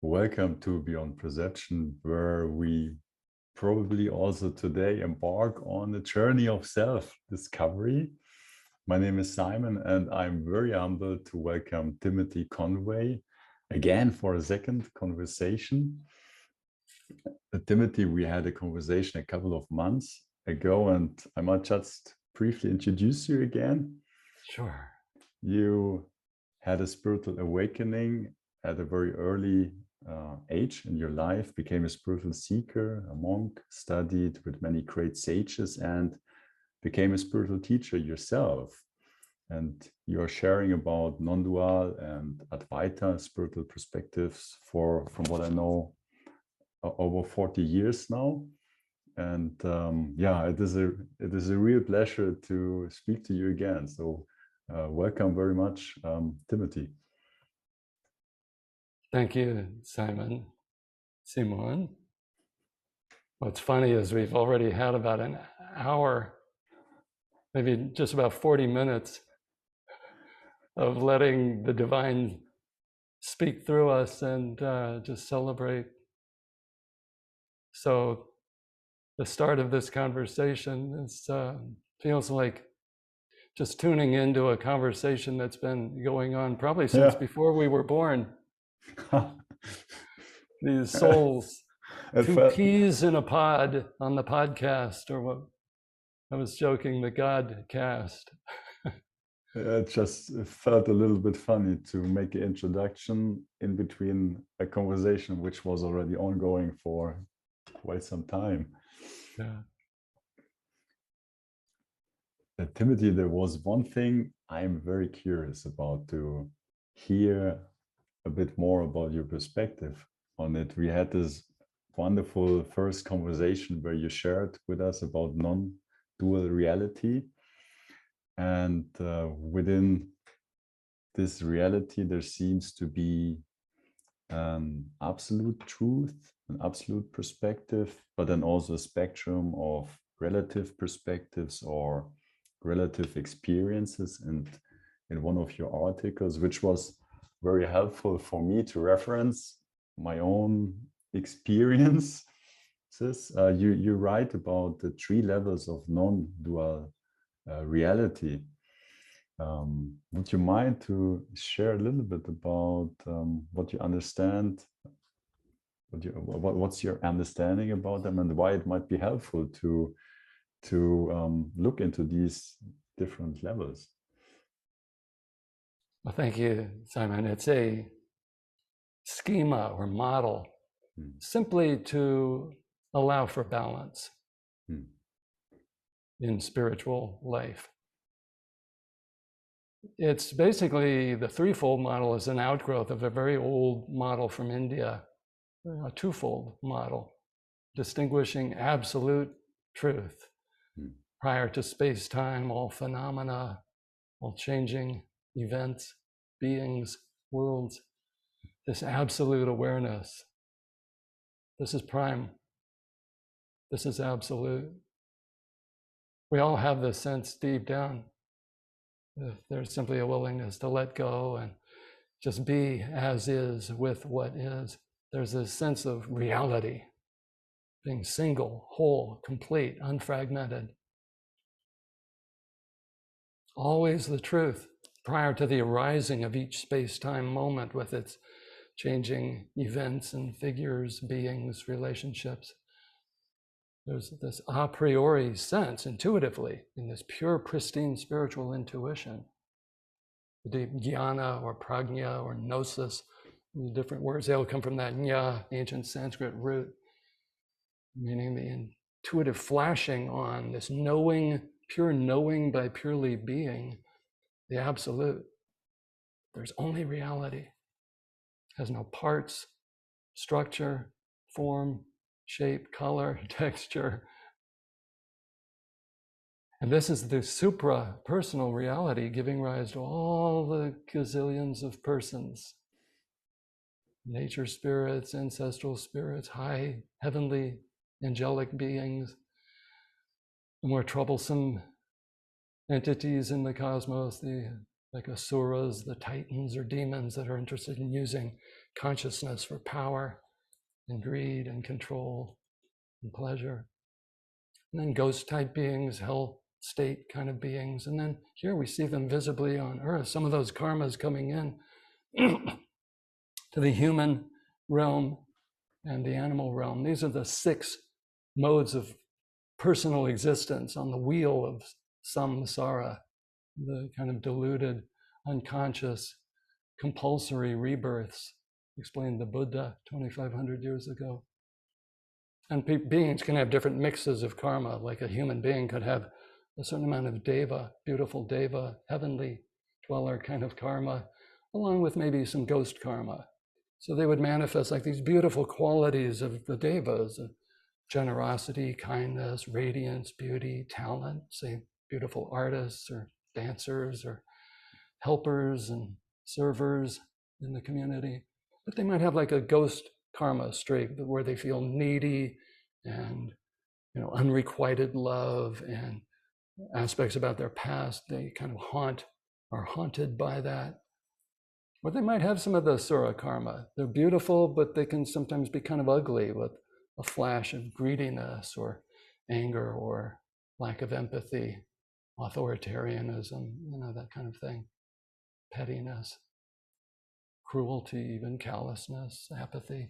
Welcome to Beyond Perception, where we probably also today embark on a journey of self-discovery. My name is Simon, and I'm very humbled to welcome Timothy Conway again for a second conversation. Timothy, we had a conversation a couple of months ago, and I might just briefly introduce you again. Sure. You had a spiritual awakening at a very early age in your life, became a spiritual seeker, a monk, studied with many great sages, and became a spiritual teacher yourself. And you are sharing about Nondual and Advaita spiritual perspectives from what I know, over 40 years now. And yeah, it is a real pleasure to speak to you again. So welcome very much, Timothy. Thank you, Simon. What's funny is we've already had about an hour, maybe just about 40 minutes of letting the divine speak through us and just celebrate. So the start of this conversation feels like just tuning into a conversation that's been going on probably since before we were born. These souls, two peas in a pod on the podcast, or what I was joking, the God cast. It just felt a little bit funny to make an introduction in between a conversation which was already ongoing for quite some time. Yeah. Timothy, there was one thing I'm very curious about, to hear a bit more about your perspective on it. We had this wonderful first conversation where you shared with us about non-dual reality. And within this reality, there seems to be absolute truth, an absolute perspective, but then also a spectrum of relative perspectives or relative experiences. And in one of your articles, which was very helpful for me to reference my own experiences, you write about the 3 levels of non-dual reality. Would you mind to share a little bit about what you understand, what's your understanding about them, and why it might be helpful to look into these different levels? Well, thank you, Simon. It's a schema or model simply to allow for balance in spiritual life. It's basically, the threefold model is an outgrowth of a very old model from India, a twofold model, distinguishing absolute truth prior to space-time, all phenomena, all changing events, beings, worlds, this absolute awareness. This is prime. This is absolute. We all have this sense deep down. If there's simply a willingness to let go and just be as is with what is, there's this sense of reality, being single, whole, complete, unfragmented. Always the truth prior to the arising of each space-time moment with its changing events and figures, beings, relationships. There's this a priori sense, intuitively, in this pure, pristine spiritual intuition. The deep jnana or prajna or gnosis, the different words, they all come from that nya, ancient Sanskrit root, meaning the intuitive flashing on, this knowing, pure knowing by purely being, the absolute. There's only reality. It has no parts, structure, form, shape, color, texture. And this is the supra-personal reality giving rise to all the gazillions of persons, nature spirits, ancestral spirits, high heavenly angelic beings, the more troublesome entities in the cosmos, the like asuras, the titans or demons that are interested in using consciousness for power and greed and control and pleasure. And then ghost type beings, hell state kind of beings. And then here we see them visibly on earth, some of those karmas coming in to the human realm and the animal realm. These are the 6 modes of personal existence on the wheel of samsara, the kind of deluded, unconscious, compulsory rebirths, explained the Buddha 2,500 years ago. And beings can have different mixes of karma, like a human being could have a certain amount of deva, beautiful deva, heavenly dweller kind of karma, along with maybe some ghost karma. So they would manifest like these beautiful qualities of the devas, generosity, kindness, radiance, beauty, talent, say beautiful artists or dancers or helpers and servers in the community. But they might have like a ghost karma streak where they feel needy and unrequited love and aspects about their past they kind of are haunted by that. Or they might have some of the sura karma. They're beautiful, but they can sometimes be kind of ugly with a flash of greediness or anger or lack of empathy, authoritarianism, that kind of thing, pettiness, cruelty, even callousness, apathy.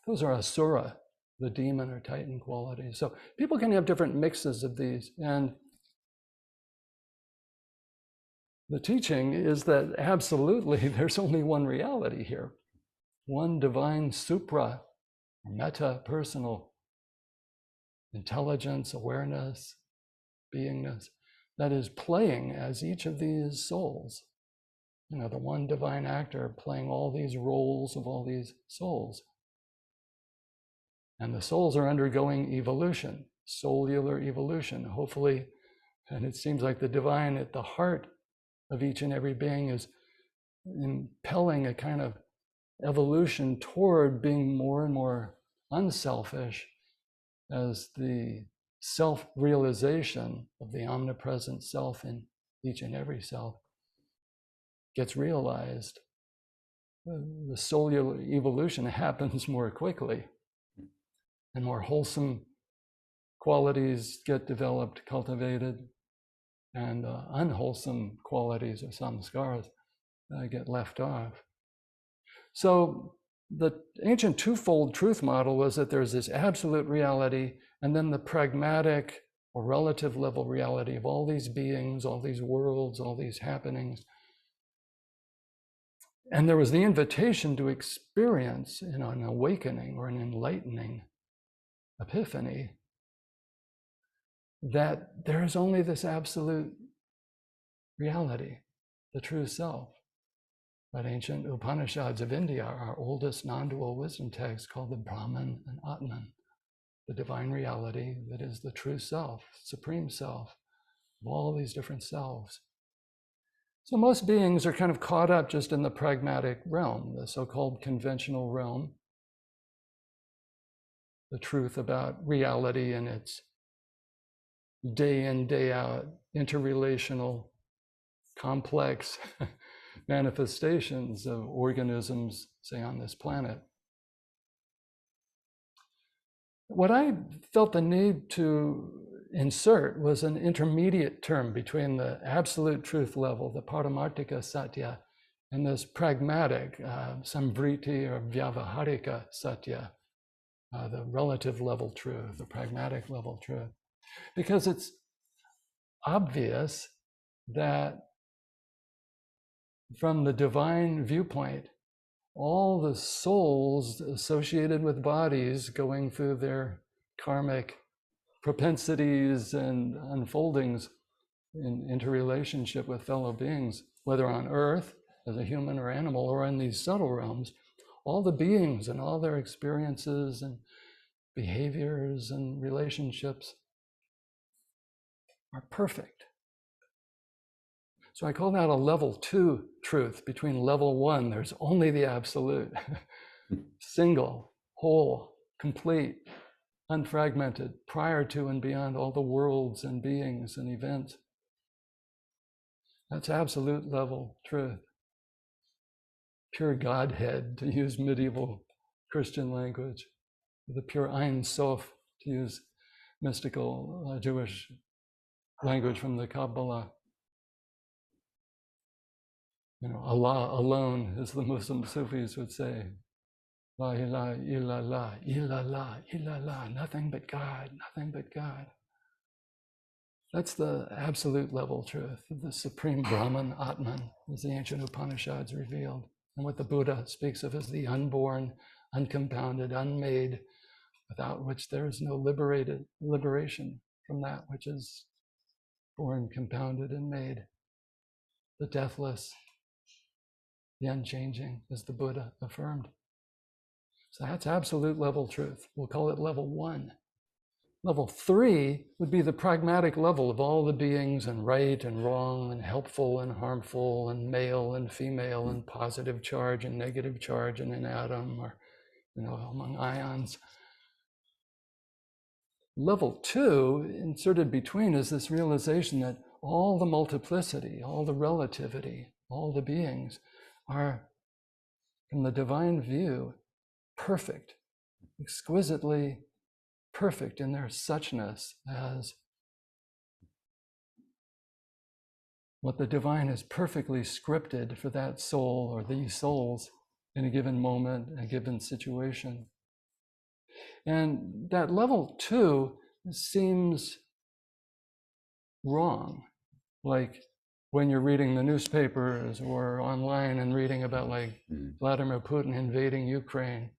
Those are asura, the demon or titan qualities. So people can have different mixes of these. And the teaching is that absolutely there's only one reality here, one divine supra, meta personal intelligence, awareness, beingness that is playing as each of these souls. The one divine actor playing all these roles of all these souls. And the souls are undergoing evolution, cellular evolution, hopefully. And it seems like the divine at the heart of each and every being is impelling a kind of evolution toward being more and more unselfish as the self-realization of the omnipresent self in each and every self gets realized. The cellular evolution happens more quickly and more wholesome qualities get developed, cultivated, and unwholesome qualities or samskaras get left off. So the ancient twofold truth model was that there's this absolute reality and then the pragmatic or relative level reality of all these beings, all these worlds, all these happenings. And there was the invitation to experience an awakening or an enlightening epiphany that there is only this absolute reality, the true self. But ancient Upanishads of India, our oldest non-dual wisdom text, called the Brahman and Atman, the divine reality that is the true self, supreme self, of all these different selves. So most beings are kind of caught up just in the pragmatic realm, the so-called conventional realm, the truth about reality and its day in, day out, interrelational, complex manifestations of organisms, say, on this planet. What I felt the need to insert was an intermediate term between the absolute truth level, the paramartika satya, and this pragmatic, samvriti or vyavaharika satya, the relative level truth, the pragmatic level truth. Because it's obvious that from the divine viewpoint, all the souls associated with bodies going through their karmic propensities and unfoldings in interrelationship with fellow beings, whether on earth as a human or animal or in these subtle realms, all the beings and all their experiences and behaviors and relationships are perfect. So I call that a level 2 truth. Between level 1, there's only the absolute, single, whole, complete, unfragmented, prior to and beyond all the worlds and beings and events. That's absolute level truth. Pure Godhead, to use medieval Christian language. The pure Ein Sof, to use mystical Jewish language from the Kabbalah. Allah alone, as the Muslim Sufis would say. La ilaha illallah, illallah, illallah, nothing but God, nothing but God. That's the absolute level truth, the supreme Brahman, Atman, as the ancient Upanishads revealed, and what the Buddha speaks of as the unborn, uncompounded, unmade, without which there is no liberation from that which is born, compounded, and made. The deathless, the unchanging, as the Buddha affirmed. So that's absolute level truth. We'll call it level 1. Level 3 would be the pragmatic level of all the beings, and right and wrong and helpful and harmful and male and female and positive charge and negative charge and an atom, or among ions. Level 2, inserted between, is this realization that all the multiplicity, all the relativity, all the beings are, from the divine view, perfect, exquisitely perfect in their suchness, as what the divine is perfectly scripted for that soul or these souls in a given moment, a given situation. And that level 2 seems wrong. Like when you're reading the newspapers or online and reading about Vladimir Putin invading Ukraine,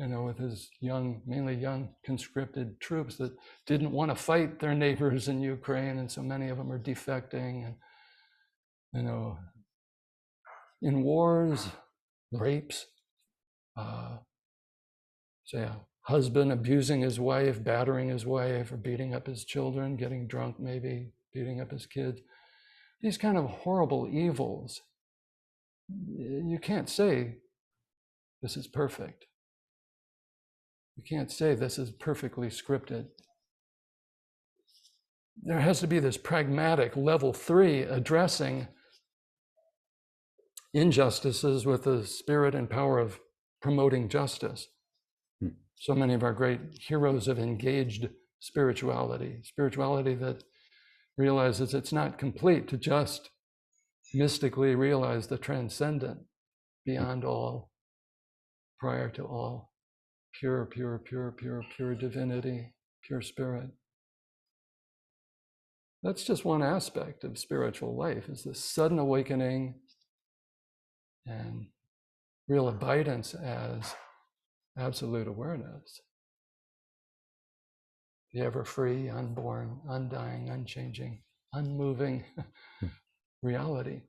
with his mainly young conscripted troops that didn't want to fight their neighbors in Ukraine, and so many of them are defecting. And in wars, rapes, husband abusing his wife, battering his wife, or beating up his children, getting drunk maybe, beating up his kids. These kind of horrible evils, you can't say this is perfect. You can't say this is perfectly scripted. There has to be this pragmatic level 3 addressing injustices with the spirit and power of promoting justice. So many of our great heroes have engaged spirituality that realizes it's not complete to just mystically realize the transcendent, beyond all, prior to all. Pure divinity, pure spirit. That's just one aspect of spiritual life, is this sudden awakening and real abidance as absolute awareness. The ever free, unborn, undying, unchanging, unmoving reality.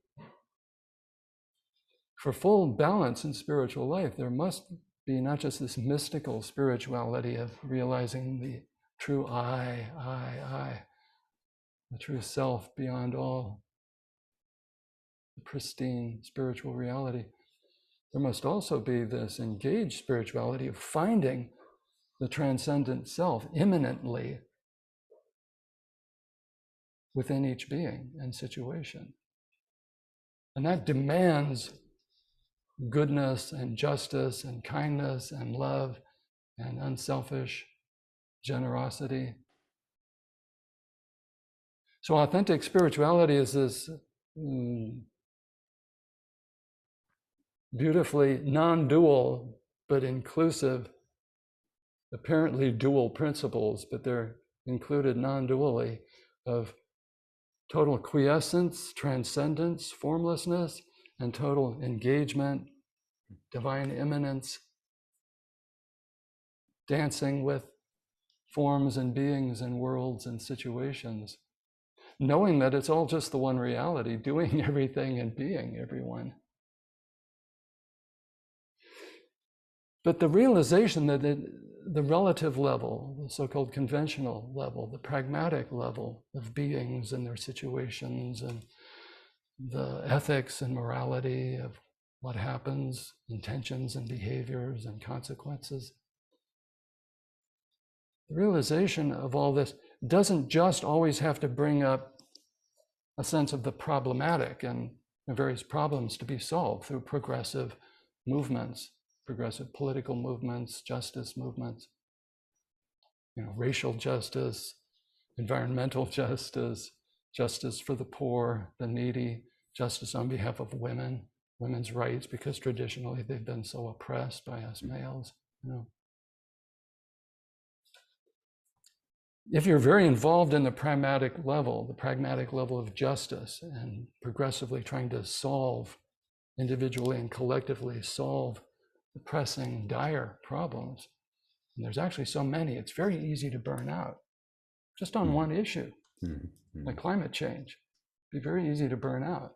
For full balance in spiritual life, there must be not just this mystical spirituality of realizing the true I, the true self beyond all, the pristine spiritual reality. There must also be this engaged spirituality of finding the transcendent self immanently within each being and situation. And that demands goodness and justice and kindness and love and unselfish generosity. So authentic spirituality is this beautifully non-dual but inclusive, apparently dual principles, but they're included non-dually, of total quiescence, transcendence, formlessness, and total engagement, divine immanence, dancing with forms and beings and worlds and situations, knowing that it's all just the one reality, doing everything and being everyone. But the realization that the relative level, the so-called conventional level, the pragmatic level of beings and their situations, and the ethics and morality of what happens, intentions and behaviors and consequences. The realization of all this doesn't just always have to bring up a sense of the problematic and the various problems to be solved through progressive movements, progressive political movements, justice movements, racial justice, environmental justice, justice for the poor, the needy, justice on behalf of women, women's rights, because traditionally they've been so oppressed by us males. If you're very involved in the pragmatic level of justice, and progressively trying to solve, individually and collectively solve the pressing, dire problems, and there's actually so many, it's very easy to burn out just on one issue, like climate change. It'd be very easy to burn out.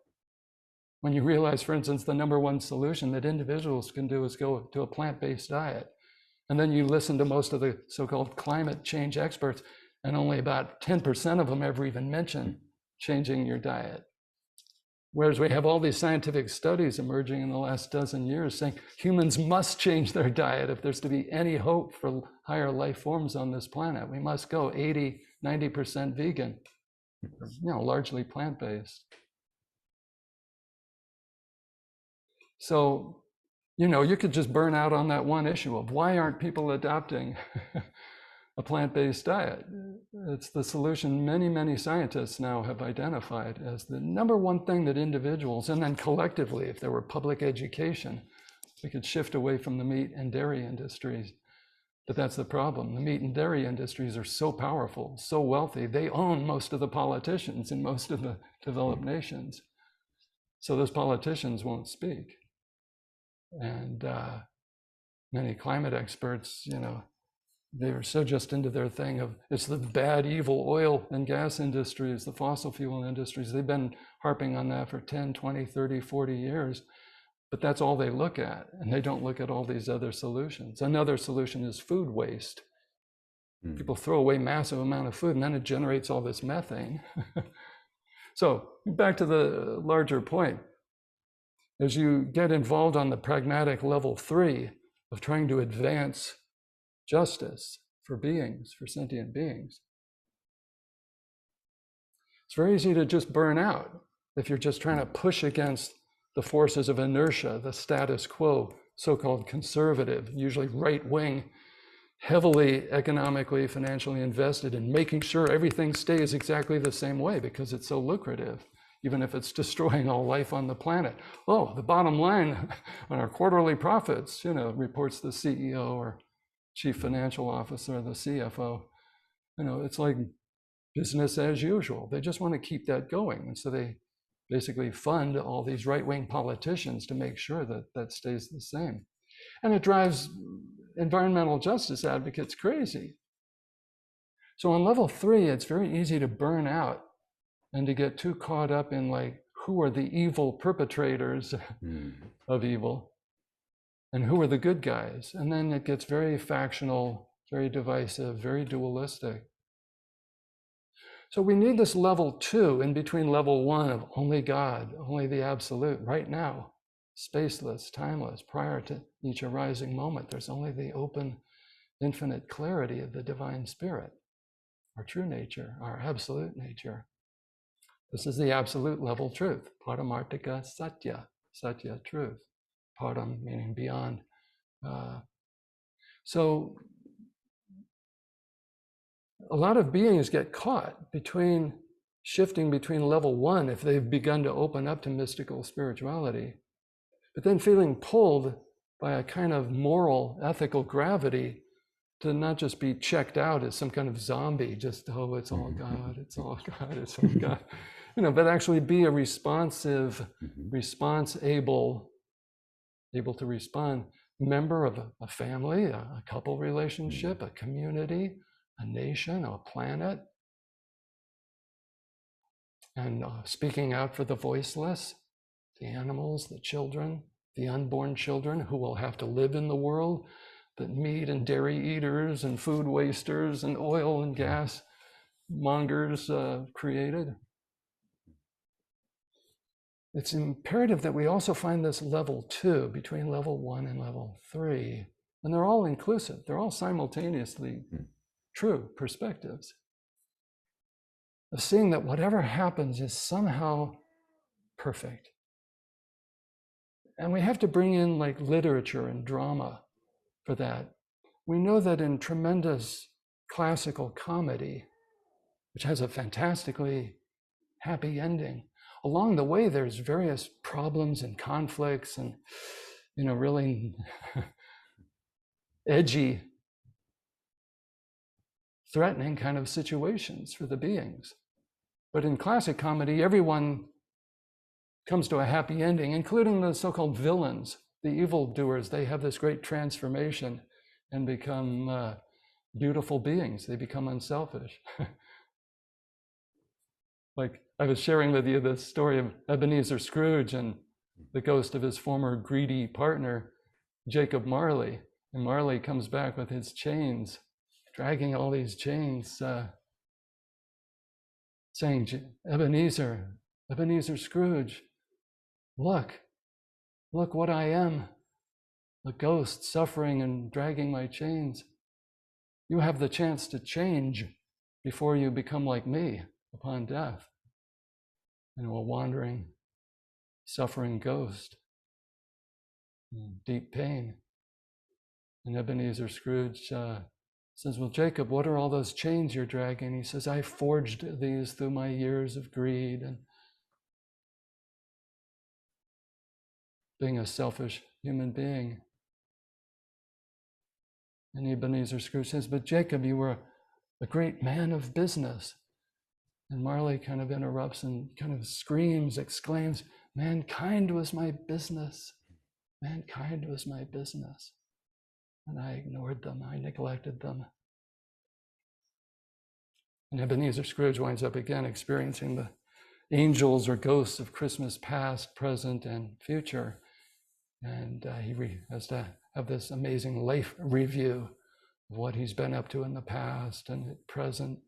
When you realize, for instance, the number one solution that individuals can do is go to a plant-based diet. And then you listen to most of the so-called climate change experts, and only about 10% of them ever even mention changing your diet. Whereas we have all these scientific studies emerging in the last dozen years saying humans must change their diet if there's to be any hope for higher life forms on this planet. We must go 80, 90% vegan, largely plant-based. So, you could just burn out on that one issue of why aren't people adopting a plant-based diet? It's the solution many, many scientists now have identified as the number one thing that individuals, and then collectively, if there were public education, we could shift away from the meat and dairy industries. But that's the problem. The meat and dairy industries are so powerful, so wealthy, they own most of the politicians in most of the developed nations. So those politicians won't speak. And many climate experts, they're so just into their thing of it's the bad, evil oil and gas industries, the fossil fuel industries. They've been harping on that for 10, 20, 30, 40 years. But that's all they look at. And they don't look at all these other solutions. Another solution is food waste. People throw away massive amount of food, and then it generates all this methane. So back to the larger point. As you get involved on the pragmatic level 3 of trying to advance justice for beings, for sentient beings, it's very easy to just burn out if you're just trying to push against the forces of inertia, the status quo, so-called conservative, usually right-wing, heavily economically, financially invested in making sure everything stays exactly the same way because it's so lucrative, even if it's destroying all life on the planet. Oh, the bottom line on our quarterly profits, reports the CEO or chief financial officer, the CFO. It's like business as usual. They just want to keep that going. And so they basically fund all these right-wing politicians to make sure that that stays the same. And it drives environmental justice advocates crazy. So on level 3, it's very easy to burn out and to get too caught up in who are the evil perpetrators of evil and who are the good guys. And then it gets very factional, very divisive, very dualistic. So we need this level 2 in between level 1 of only God, only the absolute, right now, spaceless, timeless, prior to each arising moment. There's only the open, infinite clarity of the divine spirit, our true nature, our absolute nature. This is the absolute level truth. Paramartika satya, satya, truth. Param meaning beyond. So a lot of beings get caught shifting between level 1 if they've begun to open up to mystical spirituality, but then feeling pulled by a kind of moral, ethical gravity to not just be checked out as some kind of zombie, just, oh, it's all God, it's all God, it's all God, but actually be a responsive, able to respond member of a family, a couple relationship, a community, a nation, a planet, and speaking out for the voiceless, the animals, the children, the unborn children who will have to live in the world that meat and dairy eaters and food wasters and oil and gas mongers created. It's imperative that we also find this level 2 between level 1 and level 3. And they're all inclusive. They're all simultaneously true perspectives. of seeing that whatever happens is somehow perfect. And we have to bring in like literature and drama for that. We know that in tremendous classical comedy, which has a fantastically happy ending, along the way there's various problems and conflicts and, really edgy, threatening kind of situations for the beings. But in classic comedy, everyone comes to a happy ending, including the so-called villains, the evildoers. They have this great transformation and become beautiful beings. They become unselfish. Like I was sharing with you the story of Ebenezer Scrooge and the ghost of his former greedy partner, Jacob Marley. And Marley comes back with his chains, dragging all these chains, saying, Ebenezer Scrooge, look what I am, a ghost suffering and dragging my chains. You have the chance to change before you become like me upon death. And a wandering, suffering ghost, deep pain. And Ebenezer Scrooge says, well, Jacob, what are all those chains you're dragging? He says, I forged these through my years of greed and being a selfish human being. And Ebenezer Scrooge says, but Jacob, you were a great man of business. And Marley kind of interrupts and kind of screams, exclaims, mankind was my business. Mankind was my business. And I ignored them, I neglected them. And Ebenezer Scrooge winds up again experiencing the angels or ghosts of Christmas past, present, and future. And he has to have this amazing life review of what he's been up to in the past and at present,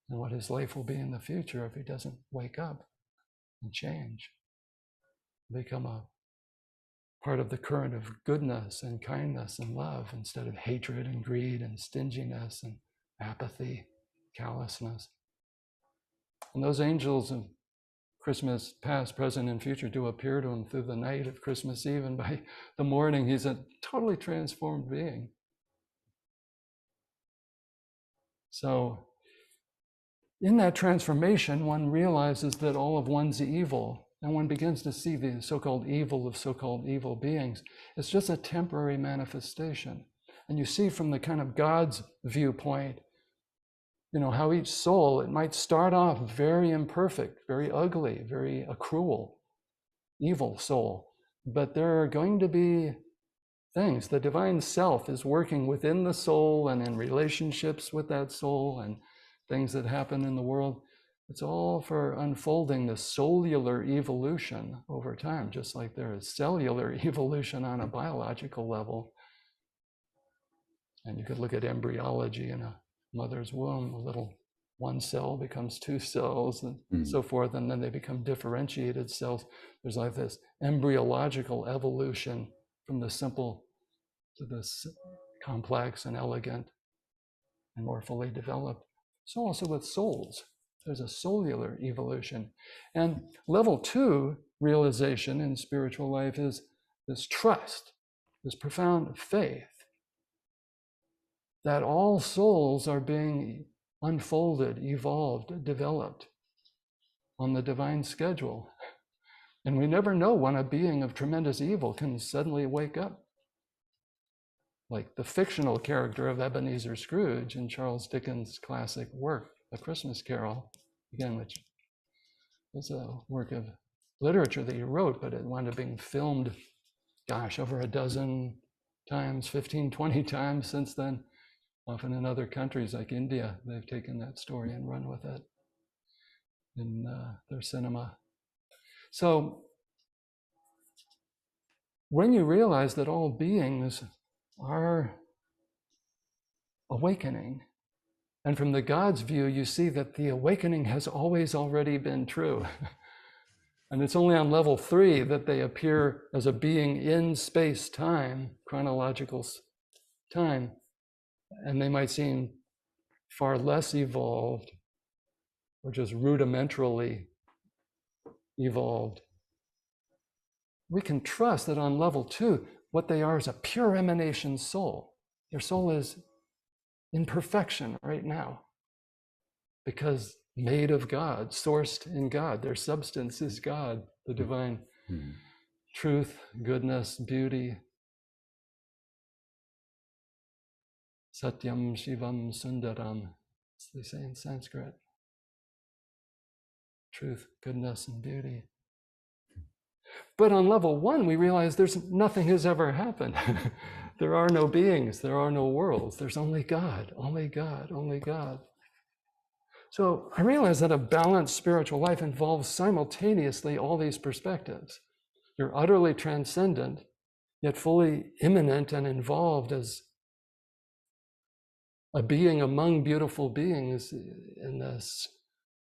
and what his life will be in the future if he doesn't wake up and change, become a part of the current of goodness and kindness and love instead of hatred and greed and stinginess and apathy, callousness. And those angels of Christmas past, present, and future do appear to him through the night of Christmas Eve, and by the morning he's a totally transformed being. So in that transformation, one realizes that all of one's evil, and one begins to see the so-called evil of so-called evil beings. It's just a temporary manifestation. And you see from the kind of God's viewpoint, how each soul, it might start off very imperfect, very ugly, very cruel, evil soul. But there are going to be things. The divine self is working within the soul and in relationships with that soul and things that happen in the world. It's all for unfolding the cellular evolution over time, just like there is cellular evolution on a biological level. And you could look at embryology in a mother's womb. A little one cell becomes two cells and so forth, and then they become differentiated cells. There's like this embryological evolution from the simple to the complex and elegant and more fully developed. So also with souls, there's a cellular evolution. And level 2 realization in spiritual life is this trust, this profound faith that all souls are being unfolded, evolved, developed on the divine schedule. And we never know when a being of tremendous evil can suddenly wake up. Like the fictional character of Ebenezer Scrooge in Charles Dickens' classic work, A Christmas Carol, again, which was a work of literature that he wrote, but it wound up being filmed, over a dozen times, 15, 20 times since then. Often in other countries like India, they've taken that story and run with it in their cinema. So when you realize that all beings are awakening, and from the God's view, you see that the awakening has always already been true. And it's only on level 3 that they appear as a being in space-time, chronological time, and they might seem far less evolved or just rudimentarily evolved. We can trust that on level 2, what they are is a pure emanation soul. Their soul is in perfection right now because made of God, sourced in God. Their substance is God, the divine truth, goodness, beauty. Satyam Shivam Sundaram, as they say in Sanskrit. Truth, goodness, and beauty. But on level 1, we realize nothing has ever happened. There are no beings, there are no worlds. There's only God, only God, only God. So I realize that a balanced spiritual life involves simultaneously all these perspectives. You're utterly transcendent, yet fully immanent and involved as a being among beautiful beings in this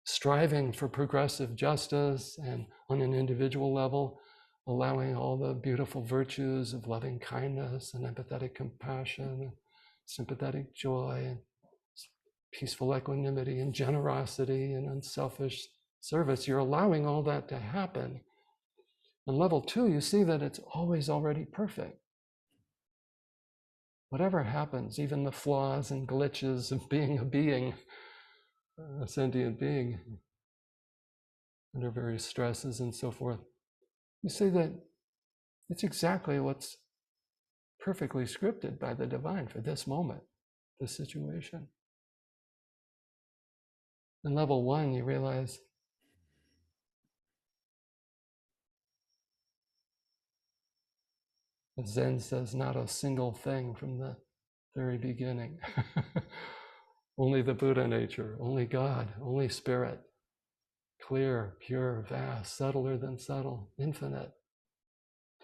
striving for progressive justice, and on an individual level, allowing all the beautiful virtues of loving kindness and empathetic compassion, sympathetic joy, and peaceful equanimity and generosity and unselfish service. You're allowing all that to happen. On level 2, you see that it's always already perfect. Whatever happens, even the flaws and glitches of being a being, a sentient being, under various stresses and so forth, you see that it's exactly what's perfectly scripted by the divine for this moment, this situation. In level 1, you realize that Zen says not a single thing from the very beginning. Only the Buddha nature, only God, only spirit, clear, pure, vast, subtler than subtle, infinite,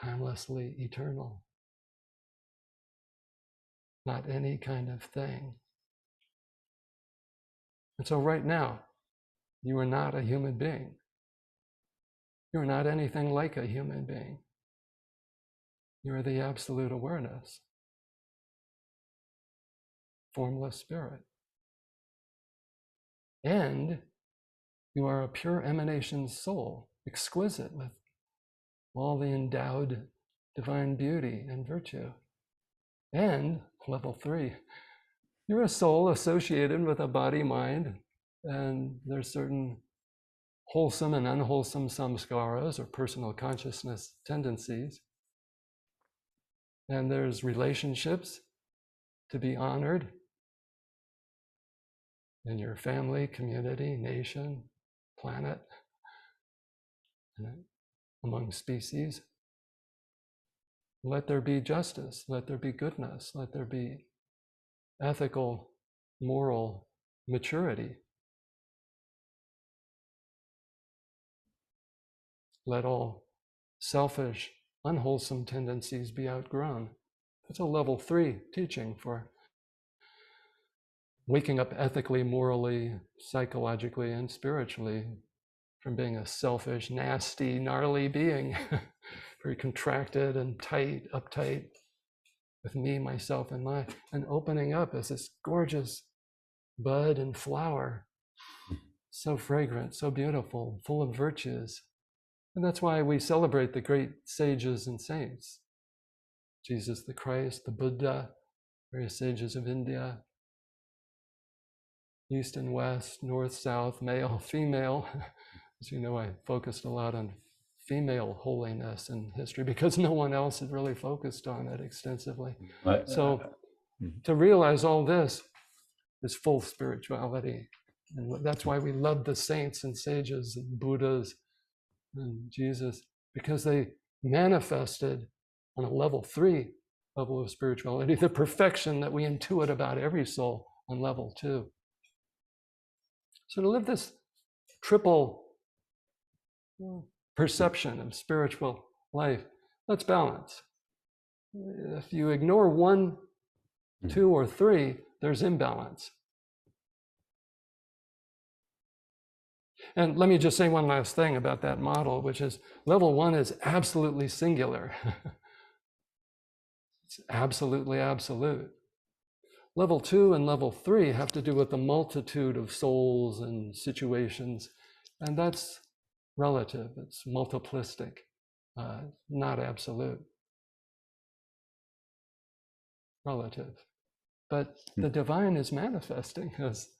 timelessly eternal. Not any kind of thing. And so right now, you are not a human being. You are not anything like a human being. You are the absolute awareness, formless spirit. And you are a pure emanation soul, exquisite with all the endowed divine beauty and virtue. And level 3, you're a soul associated with a body, mind, and there's certain wholesome and unwholesome samskaras or personal consciousness tendencies. And there's relationships to be honored in your family, community, nation, planet, and among species. Let there be justice, let there be goodness, let there be ethical, moral maturity. Let all selfish, unwholesome tendencies be outgrown. That's a level 3 teaching for waking up ethically, morally, psychologically, and spiritually from being a selfish, nasty, gnarly being, very contracted and tight, uptight, with me, myself, and my, and opening up as this gorgeous bud and flower, so fragrant, so beautiful, full of virtues. And that's why we celebrate the great sages and saints. Jesus the Christ, the Buddha, various sages of India, East and West, North, South, male, female. As you know, I focused a lot on female holiness in history because no one else had really focused on it extensively. To realize all this is full spirituality. And that's why we love the saints and sages and Buddhas and Jesus, because they manifested on a level 3 level of spirituality, the perfection that we intuit about every soul on level 2. So to live this triple perception of spiritual life, let's balance. If you ignore 1, 2, or 3, there's imbalance. And let me just say one last thing about that model, which is level 1 is absolutely singular. It's absolutely absolute. Level 2 and level 3 have to do with the multitude of souls and situations, and that's relative, it's multiplistic, not absolute, relative. But the divine is manifesting as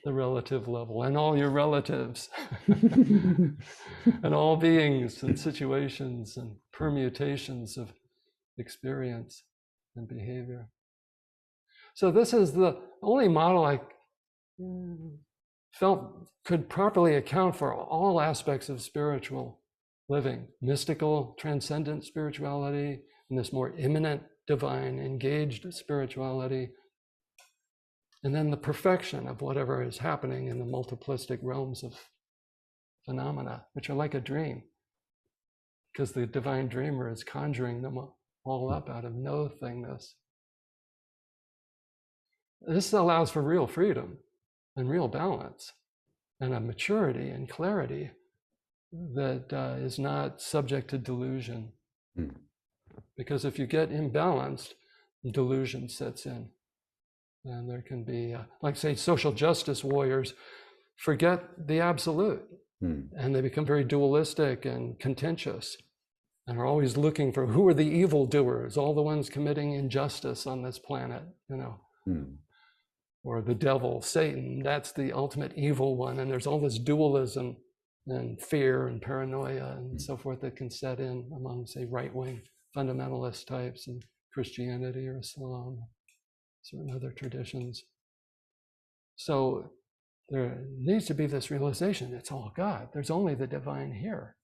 the relative level, and all your relatives, and all beings and situations and permutations of experience and behavior. So this is the only model I felt could properly account for all aspects of spiritual living: mystical, transcendent spirituality, and this more immanent, divine, engaged spirituality, and then the perfection of whatever is happening in the multiplistic realms of phenomena, which are like a dream, because the divine dreamer is conjuring them all up out of no-thingness. This allows for real freedom and real balance and a maturity and clarity that is not subject to delusion. Because if you get imbalanced, delusion sets in. And there can be, like say, social justice warriors forget the absolute, and they become very dualistic and contentious, and are always looking for who are the evildoers, all the ones committing injustice on this planet, you know. Or the devil, Satan, that's the ultimate evil one. And there's all this dualism and fear and paranoia and so forth that can set in among, say, right-wing fundamentalist types in Christianity or Islam, certain other traditions. So there needs to be this realization, it's all God. There's only the divine here,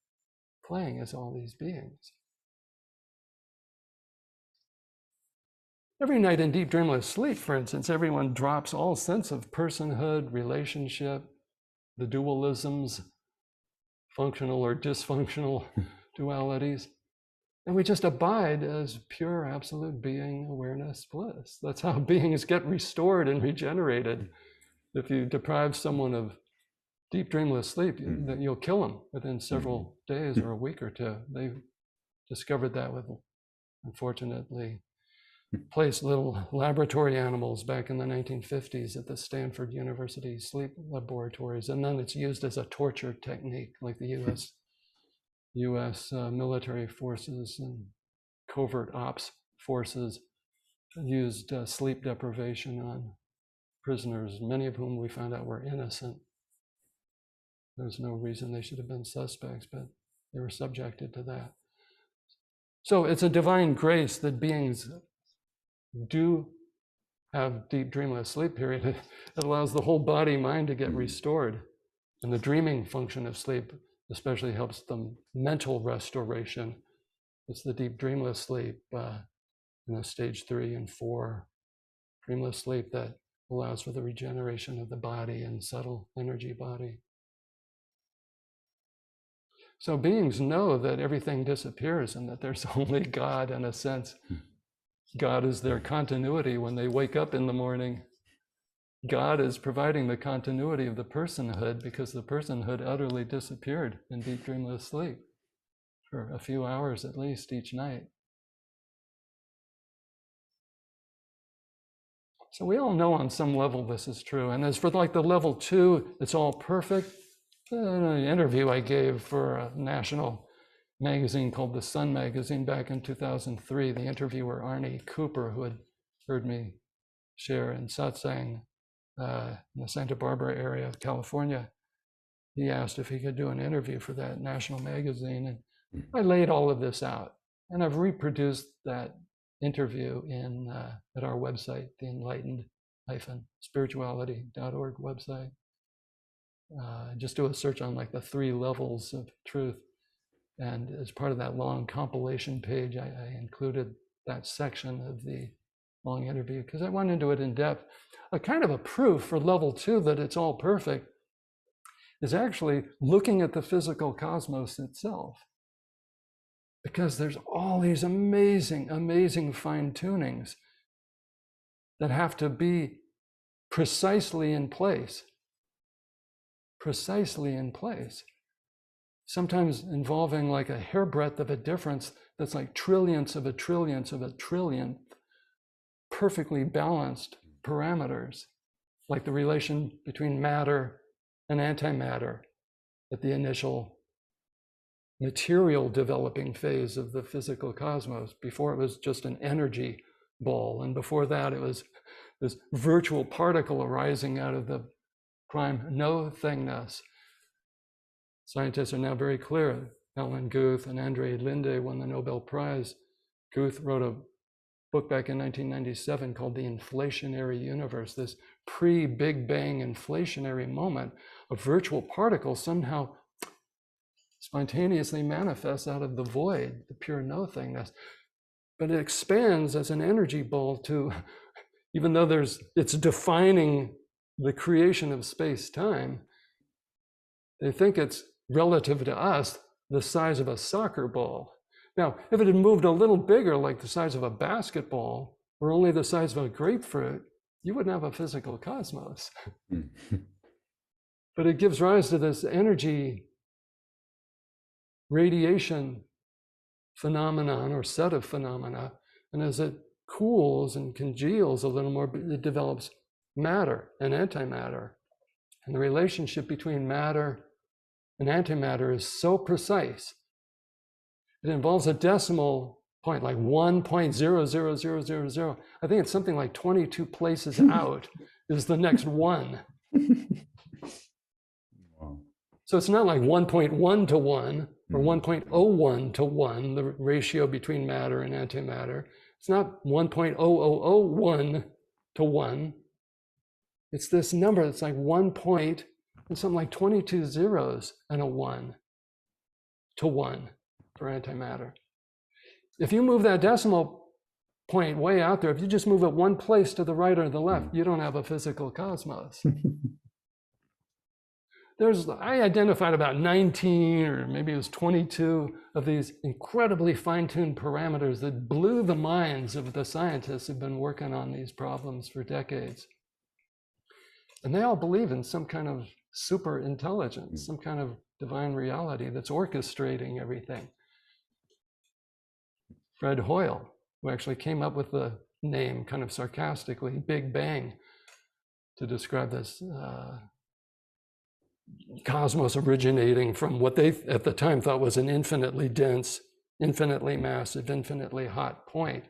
playing as all these beings. Every night in deep dreamless sleep, for instance, everyone drops all sense of personhood, relationship, the dualisms, functional or dysfunctional dualities, and we just abide as pure absolute being, awareness, bliss. That's how beings get restored and regenerated. If you deprive someone of deep dreamless sleep, then you'll kill them within several days or a week or two. They've discovered that with, unfortunately, placed little laboratory animals back in the 1950s at the Stanford University sleep laboratories, and then it's used as a torture technique, like the U.S. military forces and covert ops forces used sleep deprivation on prisoners, many of whom we found out were innocent. There's no reason they should have been suspects, but they were subjected to that. So it's a divine grace that beings do have deep dreamless sleep period. It allows the whole body mind to get restored, and the dreaming function of sleep especially helps the mental restoration. It's the deep dreamless sleep, stage 3 and 4 dreamless sleep that allows for the regeneration of the body and subtle energy body. So beings know that everything disappears and that there's only God in a sense. God is their continuity when they wake up in the morning. God is providing the continuity of the personhood, because the personhood utterly disappeared in deep dreamless sleep for a few hours at least each night. So we all know on some level this is true. And as for like the level 2, it's all perfect. An interview I gave for a national magazine called The Sun magazine back in 2003, the interviewer Arnie Cooper, who had heard me share in satsang in the Santa Barbara area of California, he asked if he could do an interview for that national magazine, and I laid all of this out, and I've reproduced that interview in at our website, the enlightened-spirituality.org website. Just do a search on like the 3 levels of truth. And as part of that long compilation page, I included that section of the long interview because I went into it in depth. A kind of a proof for level 2 that it's all perfect is actually looking at the physical cosmos itself. Because there's all these amazing, amazing fine tunings that have to be precisely in place. Precisely in place. Sometimes involving like a hairbreadth of a difference that's like trillionths of a trillionth of a trillionth, perfectly balanced parameters, like the relation between matter and antimatter at the initial material developing phase of the physical cosmos. Before it was just an energy ball, and before that it was this virtual particle arising out of the prime no-thingness. Scientists are now very clear. Alan Guth and Andre Linde won the Nobel Prize. Guth wrote a book back in 1997 called The Inflationary Universe, this pre-Big Bang inflationary moment. A virtual particle somehow spontaneously manifests out of the void, the pure no-thingness. But it expands as an energy ball to, even though it's defining the creation of space-time, they think it's relative to us, the size of a soccer ball. Now, if it had moved a little bigger, like the size of a basketball, or only the size of a grapefruit, you wouldn't have a physical cosmos. But it gives rise to this energy radiation phenomenon or set of phenomena. And as it cools and congeals a little more, it develops matter and antimatter. And the relationship between matter and antimatter is so precise. It involves a decimal point, like 1.00000. I think it's something like 22 places out is the next one. Wow. So it's not like 1.1 to 1 or 1.01 to 1, the ratio between matter and antimatter. It's not 1.0001 to 1. It's this number that's like 1 point and something like 22 zeros and a 1 to 1 for antimatter. If you move that decimal point way out there, if you just move it one place to the right or the left, you don't have a physical cosmos. I identified about 19 or maybe it was 22 of these incredibly fine-tuned parameters that blew the minds of the scientists who've been working on these problems for decades. And they all believe in some kind of super intelligence, some kind of divine reality that's orchestrating everything. Fred Hoyle, who actually came up with the name kind of sarcastically, Big Bang, to describe this cosmos originating from what they at the time thought was an infinitely dense, infinitely massive, infinitely hot point.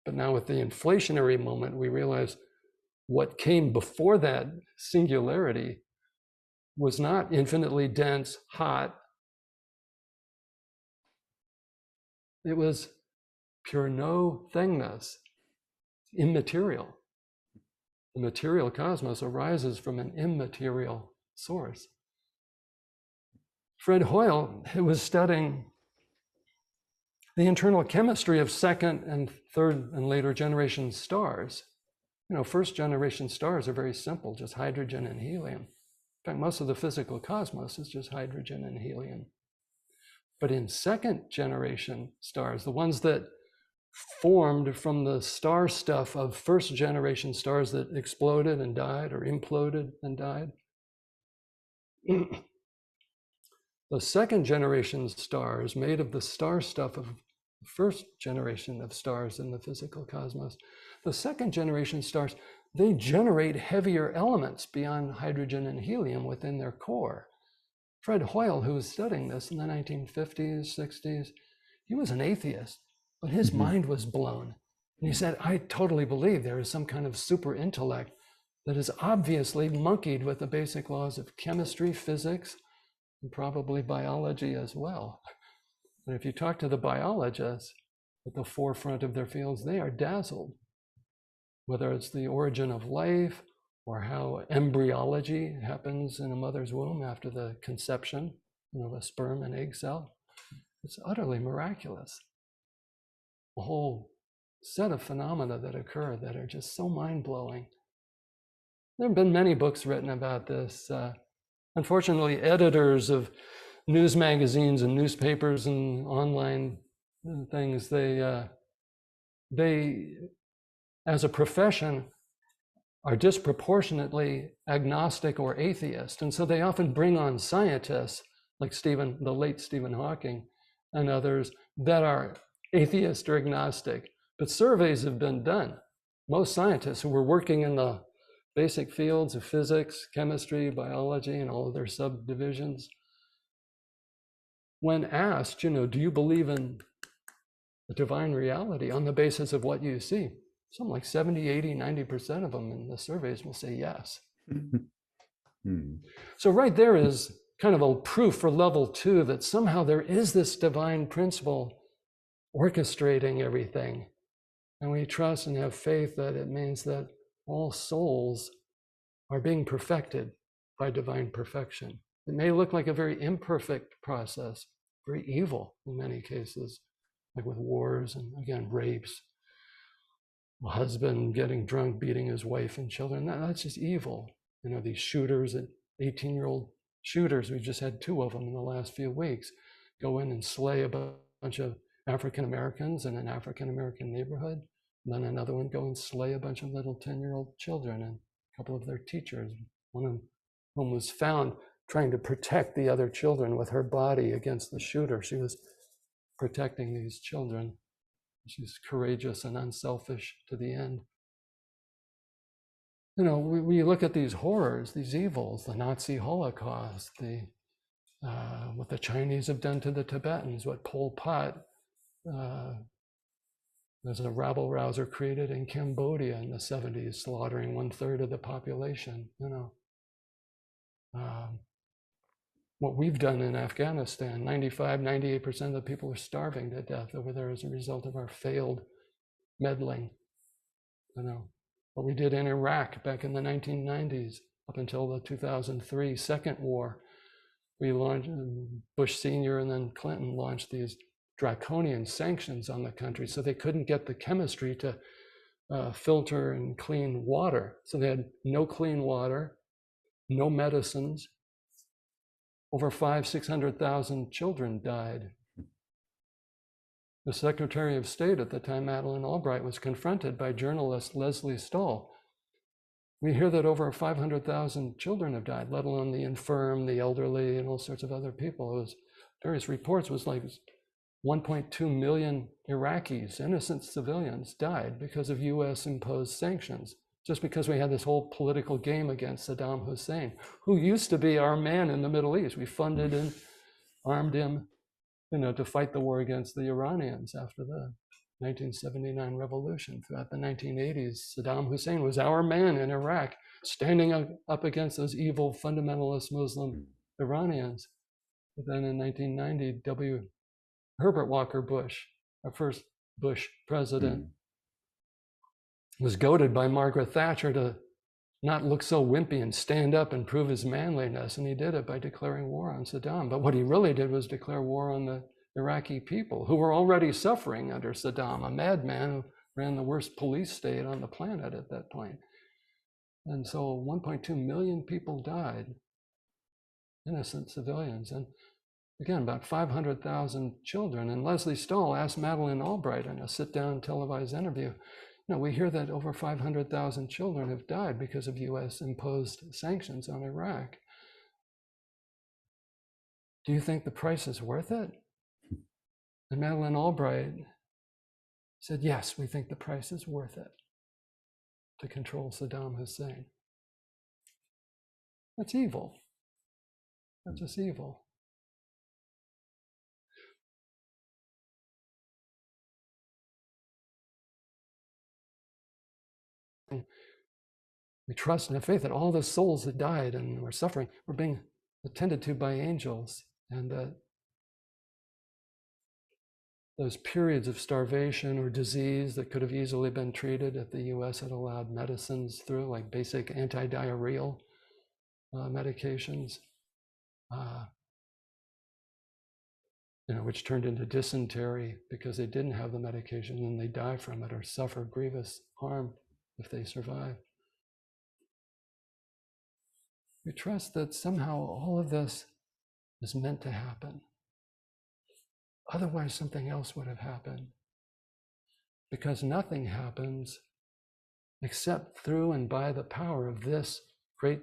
But now with the inflationary moment, we realize what came before that singularity was not infinitely dense, hot. It was pure no-thingness, immaterial. The material cosmos arises from an immaterial source. Fred Hoyle was studying the internal chemistry of second and third and later generation stars. First generation stars are very simple, just hydrogen and helium. In fact, most of the physical cosmos is just hydrogen and helium. But in second generation stars, the ones that formed from the star stuff of first generation stars that exploded and died or imploded and died, the second generation stars made of the star stuff of the first generation of stars in the physical cosmos, the second generation stars, they generate heavier elements beyond hydrogen and helium within their core. Fred Hoyle, who was studying this in the 1950s, 60s, he was an atheist, but his mind was blown. And he said, I totally believe there is some kind of super intellect that is obviously monkeyed with the basic laws of chemistry, physics, and probably biology as well. And if you talk to the biologists at the forefront of their fields, they are dazzled. Whether it's the origin of life or how embryology happens in a mother's womb after the conception of a sperm and egg cell, it's utterly miraculous. A whole set of phenomena that occur that are just so mind-blowing. There have been many books written about this. Unfortunately, editors of news magazines and newspapers and online things, they as a profession, are disproportionately agnostic or atheist. And so they often bring on scientists like the late Stephen Hawking and others that are atheist or agnostic. But surveys have been done most scientists who were working in the basic fields of physics, chemistry, biology, and all of their subdivisions, when asked, do you believe in the divine reality on the basis of what you see? Something like 70, 80, 90% of them in the surveys will say yes. So right there is kind of a proof for level 2 that somehow there is this divine principle orchestrating everything. And we trust and have faith that it means that all souls are being perfected by divine perfection. It may look like a very imperfect process, very evil in many cases, like with wars and, again, rapes, a husband getting drunk, beating his wife and children. That's just evil. These shooters, 18-year-old shooters, we've just had 2 of them in the last few weeks, go in and slay a bunch of African Americans in an African American neighborhood. And then another one go and slay a bunch of little 10-year-old children and a couple of their teachers. One of whom was found trying to protect the other children with her body against the shooter. She was protecting these children. She's courageous and unselfish to the end. We look at these horrors, these evils, the Nazi Holocaust, what the Chinese have done to the Tibetans, what Pol Pot, as a rabble-rouser, created in Cambodia in the 70s, slaughtering 1/3 of the population. What we've done in Afghanistan, 95, 98% of the people are starving to death over there as a result of our failed meddling. What we did in Iraq back in the 1990s, up until the 2003 second war, we launched, Bush Sr. and then Clinton launched these draconian sanctions on the country, so they couldn't get the chemistry to filter and clean water. So they had no clean water, no medicines. Over 600,000 children died. The Secretary of State at the time, Madeleine Albright, was confronted by journalist Leslie Stahl. We hear that over 500,000 children have died, let alone the infirm, the elderly, and all sorts of other people. It was various reports, was like 1.2 million Iraqis, innocent civilians, died because of US imposed sanctions, just because we had this whole political game against Saddam Hussein, who used to be our man in the Middle East. We funded and armed him, to fight the war against the Iranians after the 1979 revolution. Throughout the 1980s, Saddam Hussein was our man in Iraq, standing up against those evil fundamentalist Muslim Iranians. But then in 1990, Herbert Walker Bush, our first Bush president, was goaded by Margaret Thatcher to not look so wimpy and stand up and prove his manliness. And he did it by declaring war on Saddam. But what he really did was declare war on the Iraqi people, who were already suffering under Saddam, a madman who ran the worst police state on the planet at that point. And so 1.2 million people died, innocent civilians. And again, about 500,000 children. And Leslie Stahl asked Madeleine Albright in a sit-down televised interview, we hear that over 500,000 children have died because of US imposed sanctions on Iraq. Do you think the price is worth it? And Madeleine Albright said, yes, we think the price is worth it to control Saddam Hussein. That's evil. That's just evil. We trust and have faith that all the souls that died and were suffering were being attended to by angels, and that those periods of starvation or disease that could have easily been treated if the US had allowed medicines through, like basic anti-diarrheal medications, which turned into dysentery because they didn't have the medication, and they die from it or suffer grievous harm if they survive. We trust that somehow all of this is meant to happen. Otherwise, something else would have happened. Because nothing happens except through and by the power of this great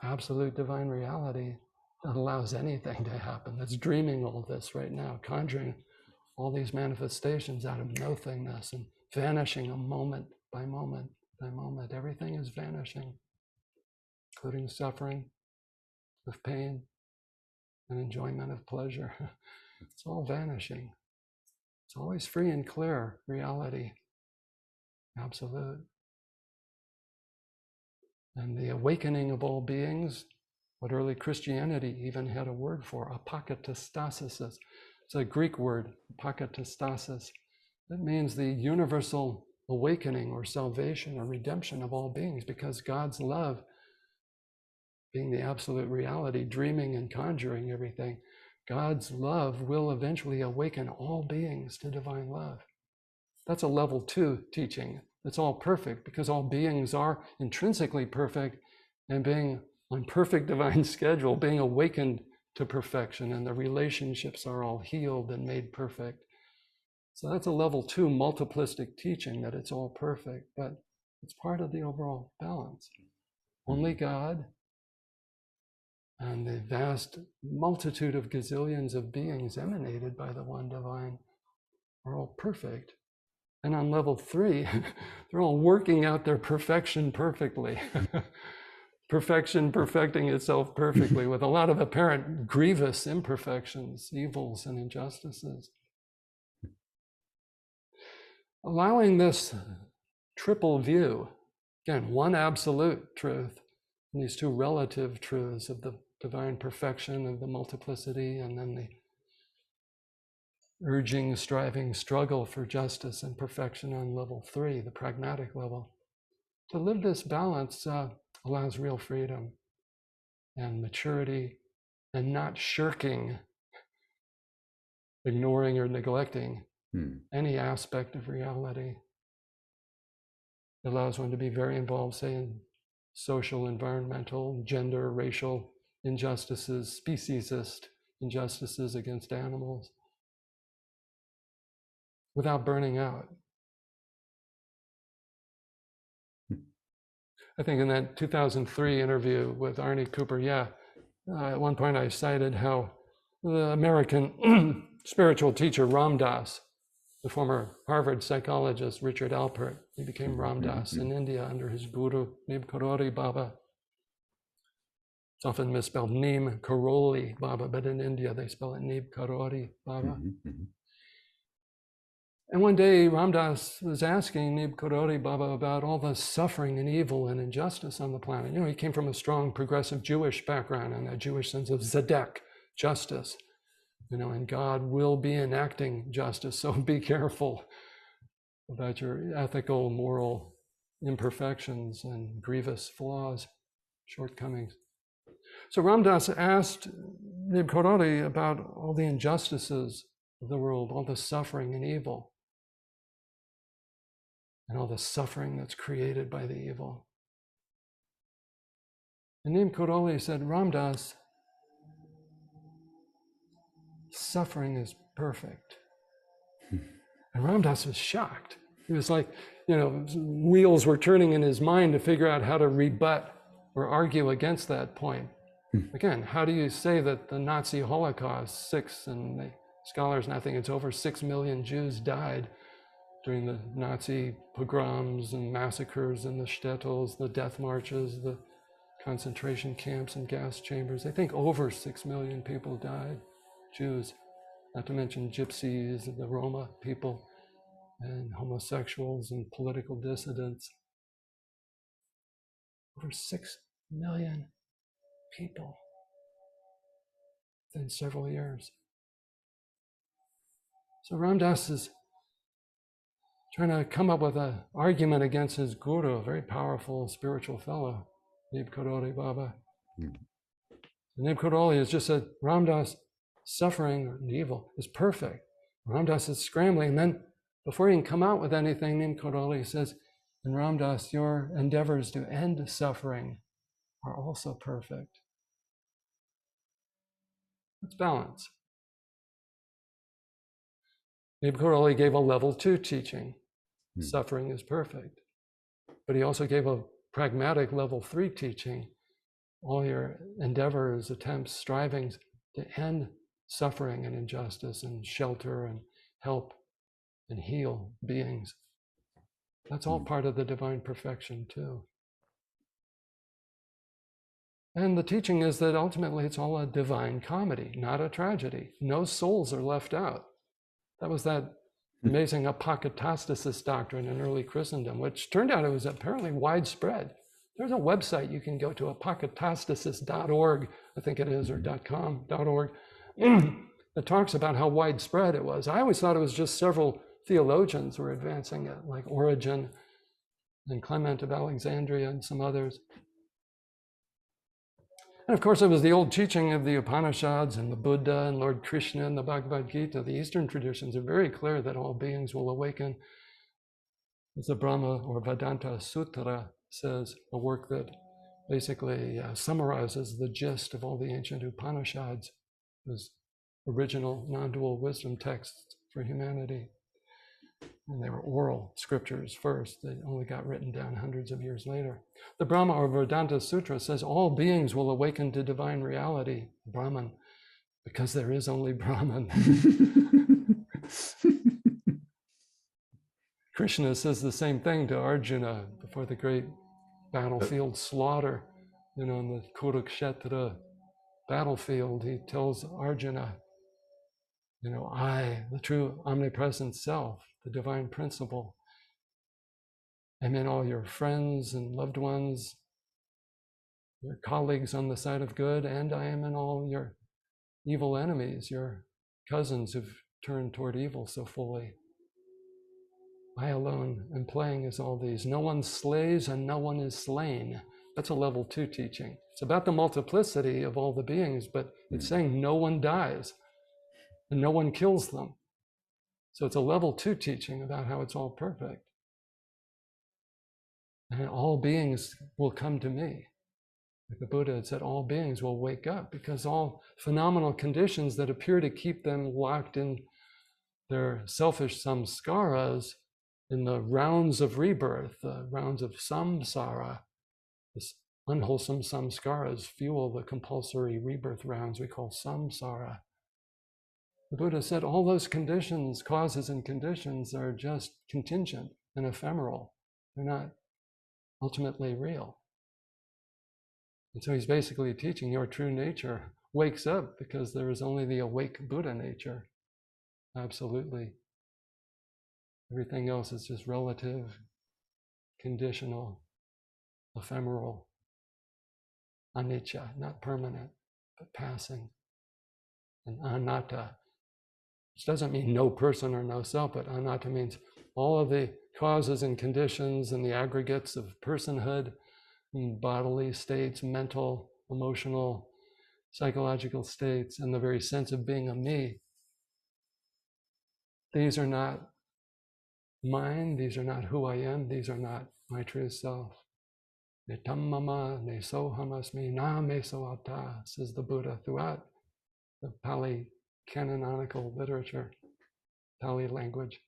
absolute divine reality that allows anything to happen, that's dreaming all this right now, conjuring all these manifestations out of nothingness and vanishing a moment by moment by moment. Everything is vanishing, including suffering, of pain, and enjoyment of pleasure. It's all vanishing. It's always free and clear reality, absolute. And the awakening of all beings, what early Christianity even had a word for, apokatastasis. It's a Greek word, apokatastasis. That means the universal awakening or salvation or redemption of all beings, because God's love, being the absolute reality, dreaming and conjuring everything, God's love will eventually awaken all beings to divine love. That's a level 2 teaching. It's all perfect because all beings are intrinsically perfect and being on perfect divine schedule, being awakened to perfection, and the relationships are all healed and made perfect. So that's a level 2 multiplistic teaching, that it's all perfect, but it's part of the overall balance. Only God and the vast multitude of gazillions of beings emanated by the one divine are all perfect. And on level 3, they're all working out their perfection perfectly. Perfection perfecting itself perfectly with a lot of apparent grievous imperfections, evils, and injustices. Allowing this triple view, again, one absolute truth, and these two relative truths of the divine perfection, of the multiplicity, and then the urging, striving, struggle for justice and perfection on level 3, the pragmatic level. To live this balance allows real freedom and maturity, and not shirking, ignoring or neglecting any aspect of reality. It allows one to be very involved, say, in social, environmental, gender, racial injustices, speciesist injustices against animals, without burning out. I think in that 2003 interview with Arnie Cooper, at one point I cited how the American spiritual teacher Ram Dass, the former Harvard psychologist Richard Alpert, he became Ram Dass in India under his guru Neem Karoli Baba. It's often misspelled Neem Karoli Baba, but in India they spell it Neem Karoli Baba. And one day Ram Dass was asking Neem Karoli Baba about all the suffering and evil and injustice on the planet. You know, he came from a strong progressive Jewish background and a Jewish sense of tzedek, justice. You know, and God will be enacting justice, so be careful about your ethical, moral imperfections and grievous flaws, shortcomings. So Ram Dass asked Neem Karoli about all the injustices of the world, all the suffering and evil, and all the suffering that's created by the evil. And Neem Karoli said, Ram Dass, suffering is perfect. And Ram Dass was shocked. He was like, you know, wheels were turning in his mind to figure out how to rebut or argue against that point. Again, how do you say that the Nazi Holocaust, and the scholars, and I think it's over 6 million Jews died during the Nazi pogroms and massacres in the shtetls, the death marches, the concentration camps and gas chambers. I think over 6 million people died, Jews, not to mention gypsies, the Roma people, and homosexuals and political dissidents. Over 6 million people within several years. So Ram Dass is trying to come up with an argument against his guru, a very powerful spiritual fellow, Neem Karoli Baba. Neem Karoli has just said, Ram Dass, suffering and evil is perfect. Ram Dass is scrambling, and then before he can come out with anything, Neem Karoli says, and Ram Dass, your endeavors to end suffering are also perfect. It's balance. Neem Karoli gave a level 2 teaching. Suffering is perfect. But he also gave a pragmatic level 3 teaching. All your endeavors, attempts, strivings to end suffering and injustice and shelter and help and heal beings That's all part of the divine perfection too. And the teaching is that ultimately it's all a divine comedy, not a tragedy. No souls are left out. That was that amazing apokatastasis doctrine in early Christendom, which turned out it was apparently widespread. There's a website you can go to, apokatastasis.org, I think it is, or .com.org, that talks about how widespread it was. I always thought it was just several theologians were advancing it, like Origen and Clement of Alexandria and some others. And of course, it was the old teaching of the Upanishads and the Buddha and Lord Krishna and the Bhagavad Gita. The Eastern traditions are very clear that all beings will awaken. As the Brahma or Vedanta Sutra says, a work that basically summarizes the gist of all the ancient Upanishads, those original non-dual wisdom texts for humanity. And they were oral scriptures first. They only got written down hundreds of years later. The Brahma or Vedanta Sutra says all beings will awaken to divine reality, Brahman, because there is only Brahman. Krishna says the same thing to Arjuna before the great battlefield slaughter. In the Kurukshetra battlefield, he tells Arjuna, I, the true omnipresent self, the divine principle, am in all your friends and loved ones, your colleagues on the side of good, and I am in all your evil enemies, your cousins who've turned toward evil so fully. I alone am playing as all these. No one slays and no one is slain. That's a level 2 teaching. It's about the multiplicity of all the beings, but it's saying no one dies and no one kills them. So it's a level 2 teaching about how it's all perfect. And all beings will come to me. Like the Buddha had said, all beings will wake up, because all phenomenal conditions that appear to keep them locked in their selfish samskaras, in the rounds of rebirth, the rounds of samsara, this unwholesome samskaras fuel the compulsory rebirth rounds we call samsara. The Buddha said all those conditions, causes and conditions, are just contingent and ephemeral. They're not ultimately real. And so he's basically teaching your true nature wakes up because there is only the awake Buddha nature. Absolutely. Everything else is just relative, conditional, ephemeral, anicca, not permanent, but passing. And anatta, which doesn't mean no person or no self, but anatta means all of the causes and conditions and the aggregates of personhood, and bodily states, mental, emotional, psychological states, and the very sense of being a me. These are not mine, these are not who I am, these are not my true self. Netam mama, ne sohamasmi, na me soata, says the Buddha throughout the Pali canonical literature, Pali language,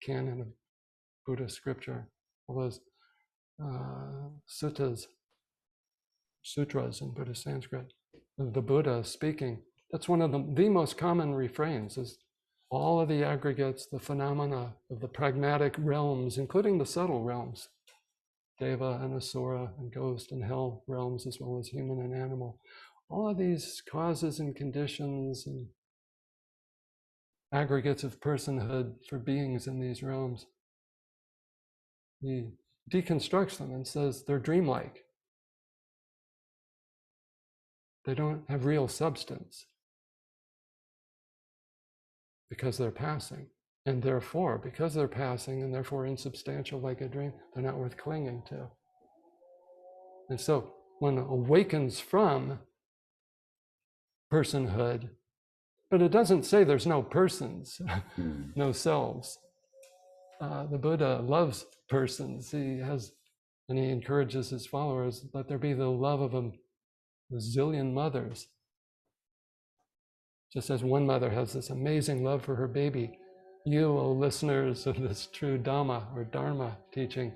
canon of Buddhist scripture, all those sutras in Buddhist Sanskrit, the Buddha speaking. That's one of the most common refrains, is all of the aggregates, the phenomena of the pragmatic realms, including the subtle realms, Deva and Asura and ghost and hell realms, as well as human and animal. All of these causes and conditions and aggregates of personhood for beings in these realms, he deconstructs them and says they're dreamlike. They don't have real substance because they're passing. And therefore, because they're passing and therefore insubstantial like a dream, they're not worth clinging to. And so one awakens from personhood, but it doesn't say there's no persons, no selves. The Buddha loves persons. He encourages his followers, let there be the love of a zillion mothers. Just as one mother has this amazing love for her baby, you, O listeners of this true Dhamma or Dharma teaching,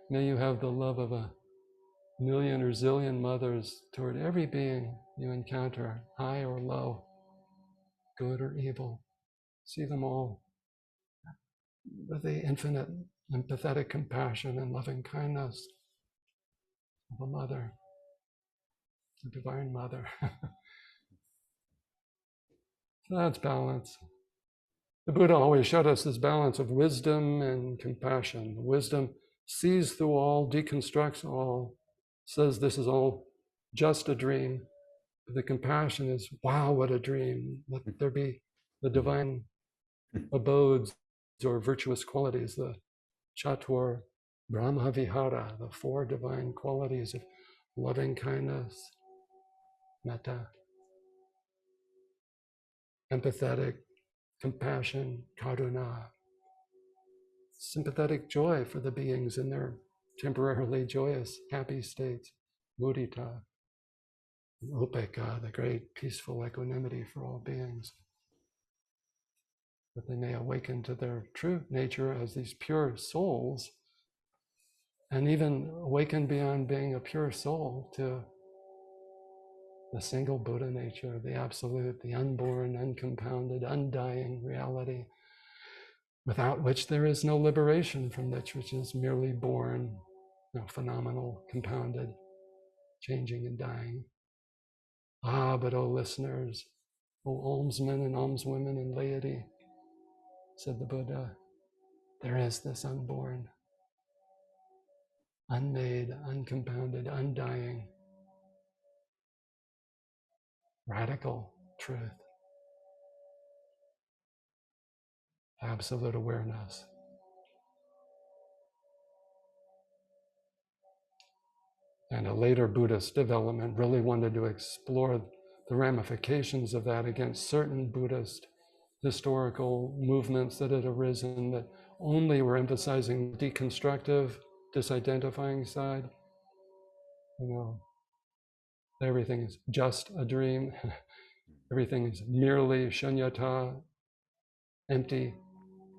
may you have the love of a million or zillion mothers toward every being you encounter, high or low, good or evil. See them all with the infinite empathetic compassion and loving kindness of a mother, the Divine Mother. So that's balance. The Buddha always showed us this balance of wisdom and compassion. Wisdom sees through all, deconstructs all, says this is all just a dream. The compassion is, wow, what a dream. Let there be the divine abodes or virtuous qualities, the Chatur Brahma Vihara, the four divine qualities of loving kindness, metta, empathetic, compassion, karuna, sympathetic joy for the beings in their temporarily joyous, happy states, mudita, and upekkha, the great peaceful equanimity for all beings, that they may awaken to their true nature as these pure souls, and even awaken beyond being a pure soul to the single Buddha nature, the absolute, the unborn, uncompounded, undying reality, without which there is no liberation from which is merely born, phenomenal, compounded, changing and dying. Ah, but oh listeners, oh almsmen and almswomen and laity, said the Buddha, there is this unborn, unmade, uncompounded, undying, radical truth, absolute awareness. And a later Buddhist development really wanted to explore the ramifications of that against certain Buddhist historical movements that had arisen that only were emphasizing the deconstructive, disidentifying side. Everything is just a dream. Everything is merely shunyata, empty.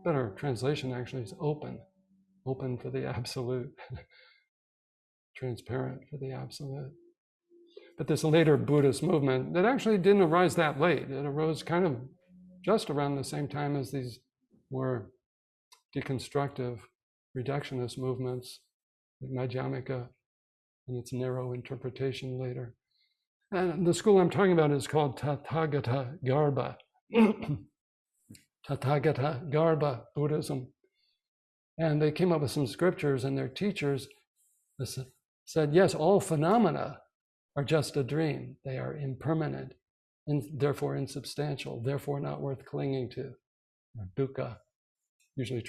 Better translation actually is open for the absolute, transparent for the absolute. But this later Buddhist movement that actually didn't arise that late. It arose kind of just around the same time as these more deconstructive, reductionist movements, like Madhyamika and its narrow interpretation later. And the school I'm talking about is called Tathagata Garbha. Tathagata Garbha Buddhism. And they came up with some scriptures, and their teachers said, yes, all phenomena are just a dream. They are impermanent, and therefore insubstantial, therefore not worth clinging to. Dukkha, usually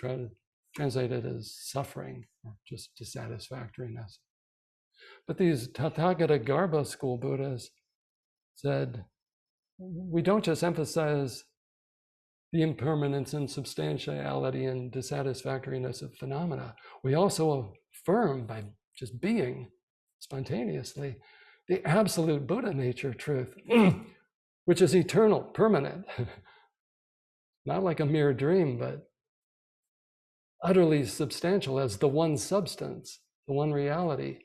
translated as suffering or just dissatisfactoriness. But these Tathagata Garbha school Buddhas said, we don't just emphasize the impermanence and substantiality and dissatisfactoriness of phenomena. We also affirm, by just being spontaneously, the absolute Buddha nature truth, which is eternal, permanent, not like a mere dream, but utterly substantial as the one substance, the one reality,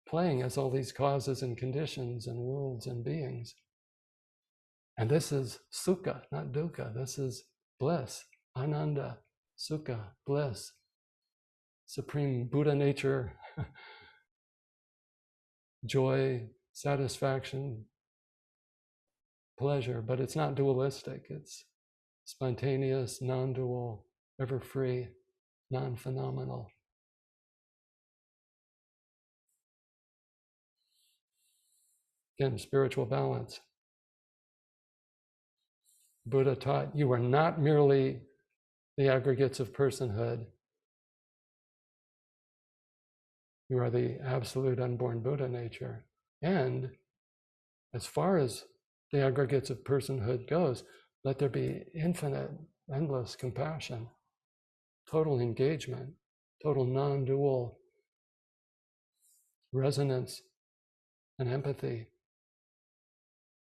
playing as all these causes and conditions and worlds and beings. And this is sukha, not dukkha. This is bliss, ananda, sukha, bliss, supreme Buddha nature, joy, satisfaction, pleasure. But it's not dualistic. It's spontaneous, non-dual, ever free, non-phenomenal. Again, spiritual balance. Buddha taught you are not merely the aggregates of personhood. You are the absolute unborn Buddha nature. And as far as the aggregates of personhood goes, let there be infinite, endless compassion, total engagement, total non-dual resonance and empathy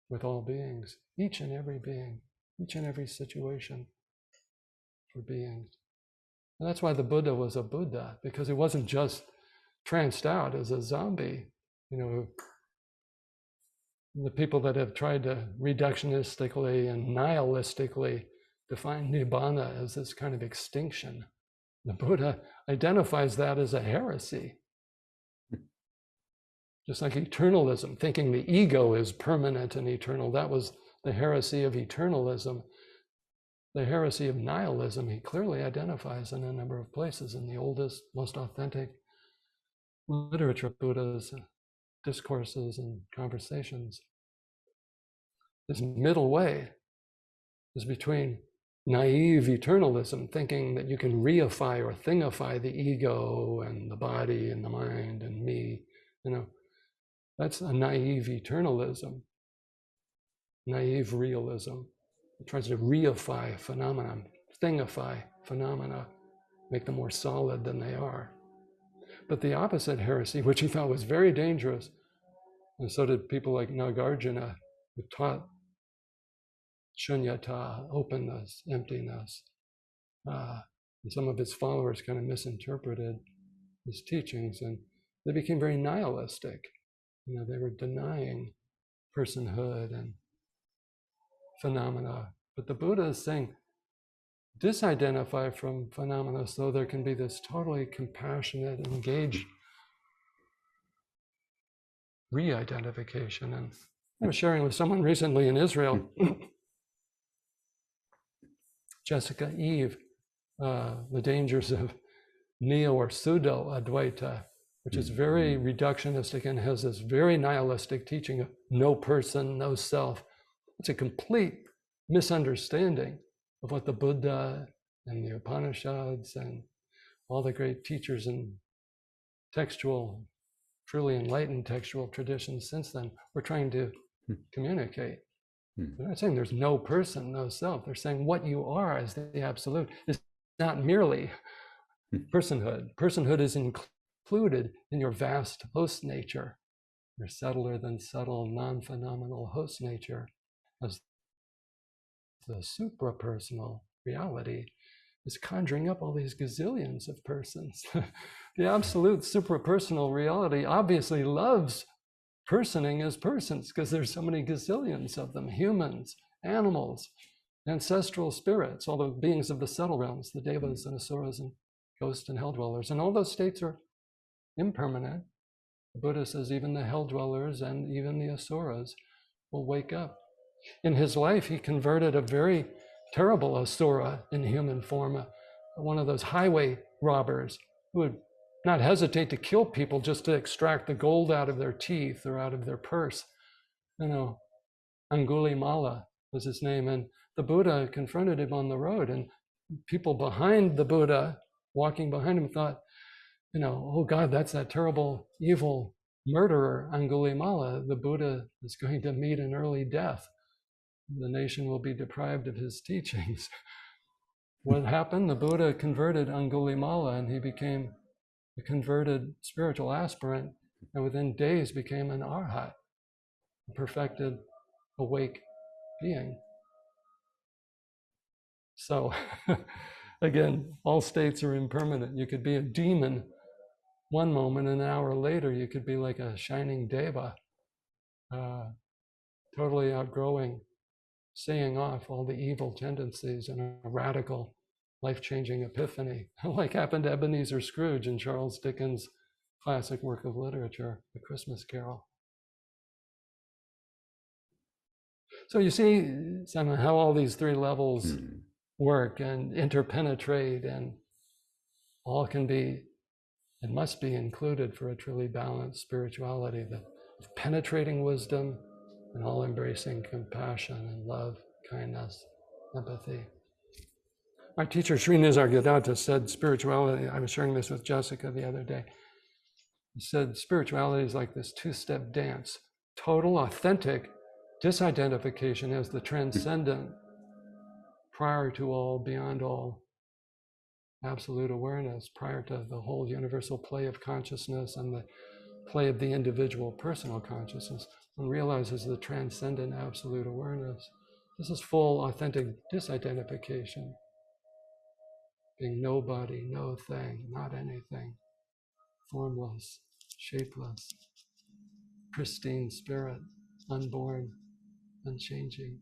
with all beings, each and every being, each and every situation for beings. And that's why the Buddha was a Buddha, because he wasn't just tranced out as a zombie. The people that have tried to reductionistically and nihilistically define nibbana as this kind of extinction, The Buddha identifies that as a heresy. Just like eternalism, thinking the ego is permanent and eternal. That was the heresy of eternalism. The heresy of nihilism, he clearly identifies in a number of places in the oldest, most authentic literature of Buddha's discourses and conversations. This middle way is between naive eternalism, thinking that you can reify or thingify the ego and the body and the mind and me, that's a naive eternalism, naive realism. It tries to reify phenomena, thingify phenomena, make them more solid than they are. But the opposite heresy, which he thought was very dangerous, and so did people like Nagarjuna, who taught shunyata, openness, emptiness. And some of his followers kind of misinterpreted his teachings, and they became very nihilistic. They were denying personhood and phenomena. But the Buddha is saying, disidentify from phenomena so there can be this totally compassionate, engaged re-identification. And I was sharing with someone recently in Israel, Jessica Eve, the dangers of Neo or Pseudo-Advaita, which is very reductionistic and has this very nihilistic teaching of no person, no self. It's a complete misunderstanding of what the Buddha and the Upanishads and all the great teachers in textual, truly enlightened textual traditions since then were trying to communicate. They're not saying there's no person, no self. They're saying what you are as the absolute is not merely personhood. Personhood is included in your vast host nature, your subtler than subtle, non-phenomenal host nature, as the suprapersonal reality is conjuring up all these gazillions of persons. The absolute suprapersonal reality obviously loves personing as persons because there's so many gazillions of them, humans, animals, ancestral spirits, all the beings of the subtle realms, the devas and asuras and ghosts and hell dwellers. And all those states are impermanent. The Buddha says even the hell dwellers and even the asuras will wake up. In his life, he converted a very terrible asura in human form, one of those highway robbers who would not hesitate to kill people just to extract the gold out of their teeth or out of their purse. Angulimala was his name. And the Buddha confronted him on the road, and people behind the Buddha, walking behind him, thought, oh God, that's that terrible, evil murderer, Angulimala. The Buddha is going to meet an early death. The nation will be deprived of his teachings. What happened? The Buddha converted Angulimala, and he became a converted spiritual aspirant, and within days became an arhat, a perfected, awake being. So, again, all states are impermanent. You could be a demon one moment, and an hour later, you could be like a shining deva, totally outgrowing, seeing off all the evil tendencies in a radical, life-changing epiphany, like happened to Ebenezer Scrooge in Charles Dickens' classic work of literature, A Christmas Carol. So you see, Simon, how all these three levels work and interpenetrate, and all can be and must be included for a truly balanced spirituality, the penetrating wisdom and all-embracing compassion and love, kindness, empathy. My teacher, Sri Nisargadatta, said spirituality, I was sharing this with Jessica the other day, he said spirituality is like this two-step dance, total, authentic disidentification as the transcendent, prior to all, beyond all, absolute awareness, prior to the whole universal play of consciousness and the play of the individual personal consciousness. One realizes the transcendent absolute awareness. This is full, authentic disidentification. Being nobody, no thing, not anything. Formless, shapeless, pristine spirit, unborn, unchanging.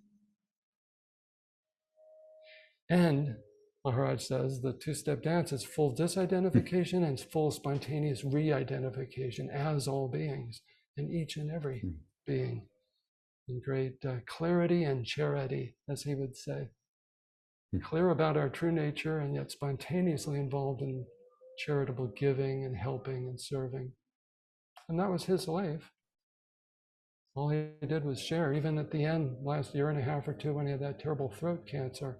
And Maharaj says the two-step dance is full disidentification and full spontaneous re-identification as all beings, in each and every being, in great clarity and charity, as he would say. Clear about our true nature and yet spontaneously involved in charitable giving and helping and serving. And that was his life. All he did was share, even at the end, last year and a half or two, when he had that terrible throat cancer.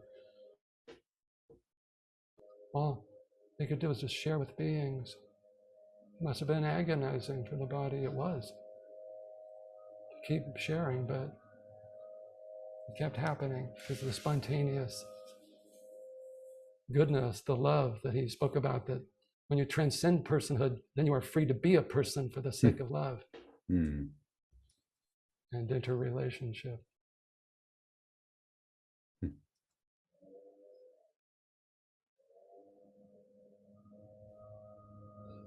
All he could do was just share with beings. It must have been agonizing for the body. It was. To keep sharing, but it kept happening because of the spontaneous goodness, the love that he spoke about, that when you transcend personhood, then you are free to be a person for the sake of love and interrelationship.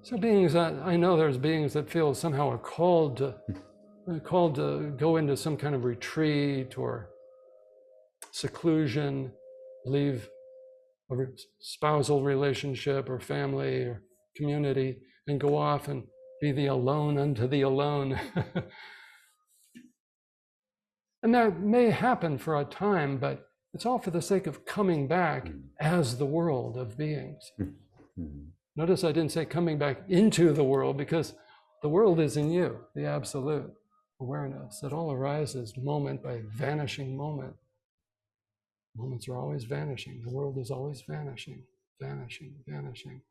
So beings that, I know there's beings that feel somehow are called to go into some kind of retreat or seclusion, leave a spousal relationship or family or community and go off and be the alone unto the alone. And that may happen for a time, but it's all for the sake of coming back as the world of beings. Notice I didn't say coming back into the world, because the world is in you, the absolute awareness. It all arises moment by vanishing moment. Moments are always vanishing. The world is always vanishing, vanishing, vanishing.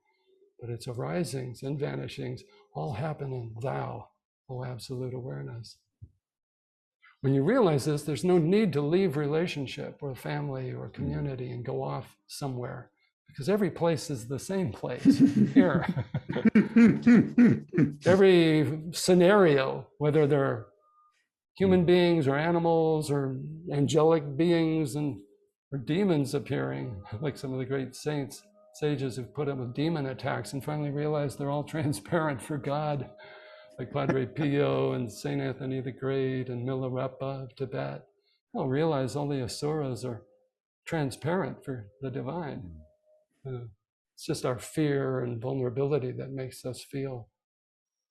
But its arisings and vanishings all happen in thou, O absolute awareness. When you realize this, there's no need to leave relationship or family or community and go off somewhere, because every place is the same place here. Every scenario, whether they're human beings or animals or angelic beings or demons appearing, like some of the great sages who've put up with demon attacks and finally realized they're all transparent for God, like Padre Pio and St. Anthony the Great and Milarepa of Tibet. They'll realize all the asuras are transparent for the divine. It's just our fear and vulnerability that makes us feel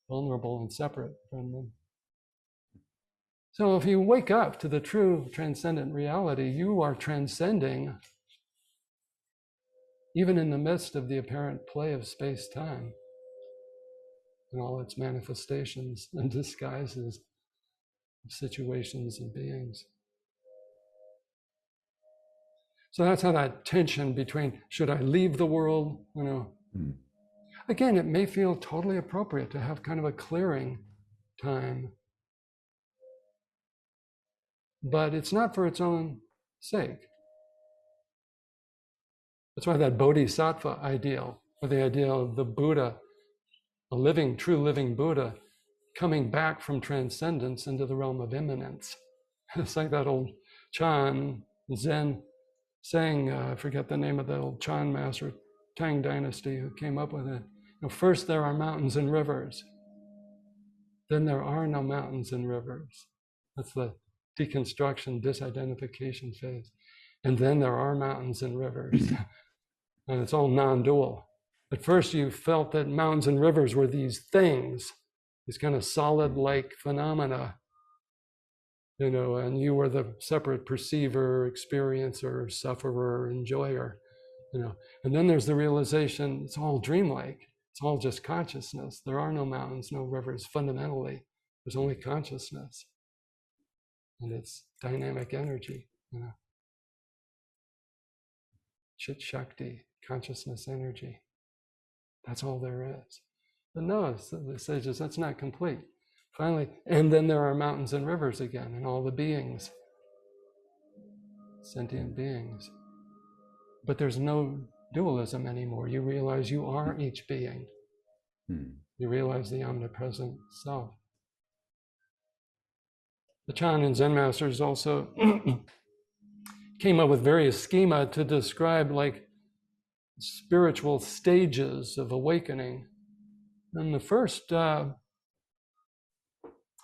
vulnerable and separate from them. So if you wake up to the true transcendent reality, you are transcending even in the midst of the apparent play of space-time and all its manifestations and disguises of situations and beings. So that's how that tension between, should I leave the world, Again, it may feel totally appropriate to have kind of a clearing time, but it's not for its own sake. That's why that bodhisattva ideal, or the ideal of the Buddha, a living, true living Buddha, coming back from transcendence into the realm of immanence. It's like that old Chan Zen saying, I forget the name of the old Chan master, Tang Dynasty, who came up with it. First there are mountains and rivers, then there are no mountains and rivers. That's the deconstruction, disidentification phase. And then there are mountains and rivers. And it's all non-dual. At first you felt that mountains and rivers were these things, these kind of solid-like phenomena, and you were the separate perceiver, experiencer, sufferer, enjoyer, And then there's the realization it's all dreamlike. It's all just consciousness. There are no mountains, no rivers. Fundamentally, there's only consciousness. And it's dynamic energy, Chit Shakti, consciousness energy. That's all there is. But no, the sages, that's not complete. Finally, and then there are mountains and rivers again, and all the beings, sentient beings. But there's no dualism anymore. You realize you are each being. You realize the omnipresent self. The Chan and Zen masters also came up with various schema to describe like spiritual stages of awakening. And the first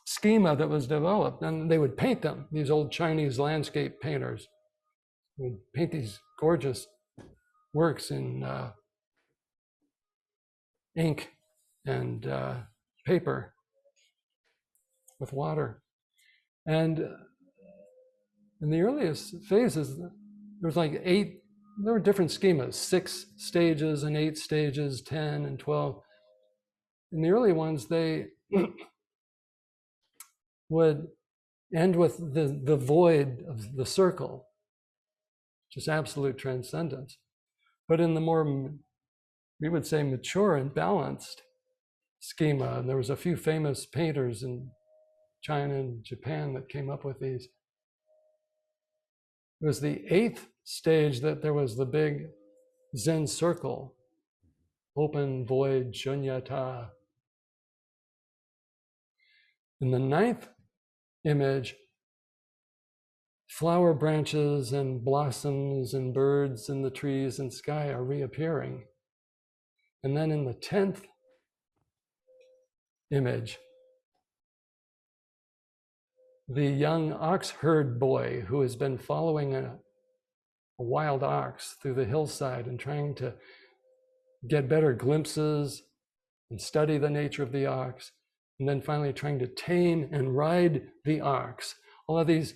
schema that was developed, and they would paint them, these old Chinese landscape painters would paint these gorgeous works in ink and paper with water. And in the earliest phases, there was like there were different schemas, 6 stages and 8 stages, 10 and 12. In the early ones, they would end with the void of the circle, just absolute transcendence. But in the more, we would say, mature and balanced schema, and there was a few famous painters in China and Japan that came up with these. It was the 8th stage that there was the big Zen circle, open, void, shunyata. In the 9th image, flower branches and blossoms and birds in the trees and sky are reappearing. And then in the 10th image, the young ox herd boy who has been following a wild ox through the hillside and trying to get better glimpses and study the nature of the ox, and then finally trying to tame and ride the ox. All of these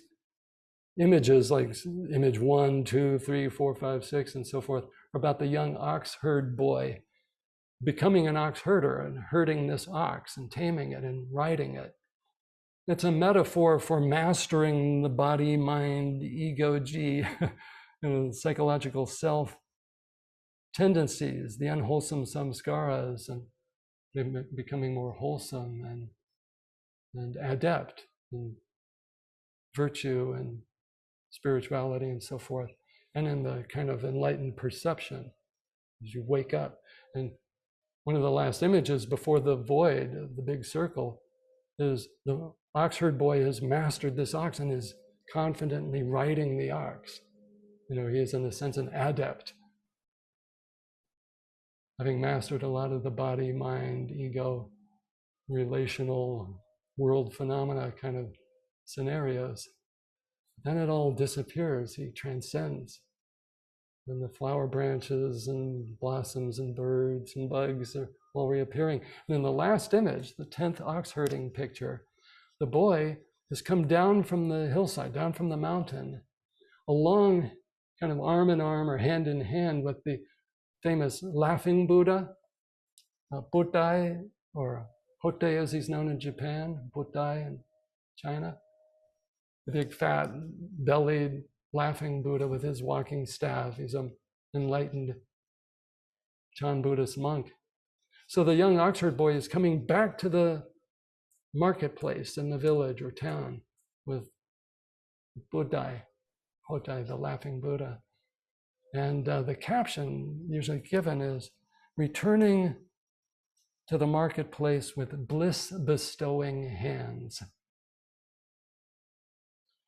images, like image 1, 2, 3, 4, 5, 6, and so forth, are about the young ox herd boy becoming an ox herder and herding this ox and taming it and riding it. It's a metaphor for mastering the body, mind, ego, G, psychological self tendencies, the unwholesome samskaras, and becoming more wholesome and adept in virtue and spirituality and so forth, and in the kind of enlightened perception as you wake up. And one of the last images before the void of the big circle is the ox herd boy has mastered this ox and is confidently riding the ox. He is in a sense an adept, having mastered a lot of the body, mind, ego, relational world phenomena kind of scenarios. Then it all disappears. He transcends. And the flower branches and blossoms and birds and bugs are all reappearing. And in the last image, the 10th ox herding picture, the boy has come down from the hillside, down from the mountain, along kind of arm in arm or hand in hand with the famous laughing Buddha, Buddhai, or Hotte as he's known in Japan, Buddhai in China. The big fat bellied laughing Buddha with his walking staff. He's an enlightened Chan Buddhist monk. So the young Oxford boy is coming back to the marketplace in the village or town with Buddhai, Hotai, the laughing Buddha. And the caption usually given is, returning to the marketplace with bliss-bestowing hands.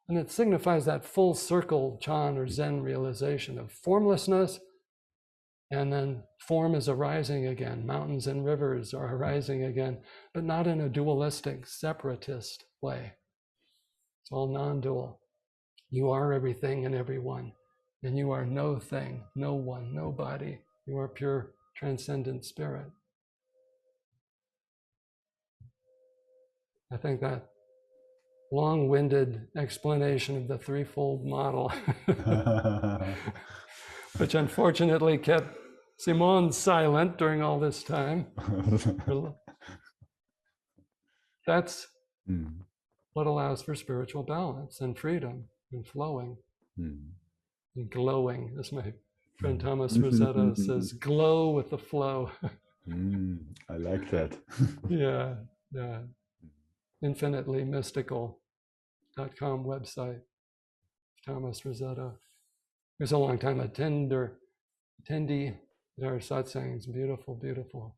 And it signifies that full circle Chan or Zen realization of formlessness, and then form is arising again. Mountains and rivers are arising again, but not in a dualistic, separatist way. It's all non-dual. You are everything and everyone, and you are no thing, no one, no body. You are pure transcendent spirit. I think that long-winded explanation of the threefold model, which unfortunately kept Simone silent during all this time. That's what allows for spiritual balance and freedom and flowing and glowing, as my friend Thomas Rosetta says, glow with the flow. I like that. Yeah. Infinitely mystical.com website, Thomas Rosetta. He was a long time attendee at our satsangs. Beautiful, beautiful.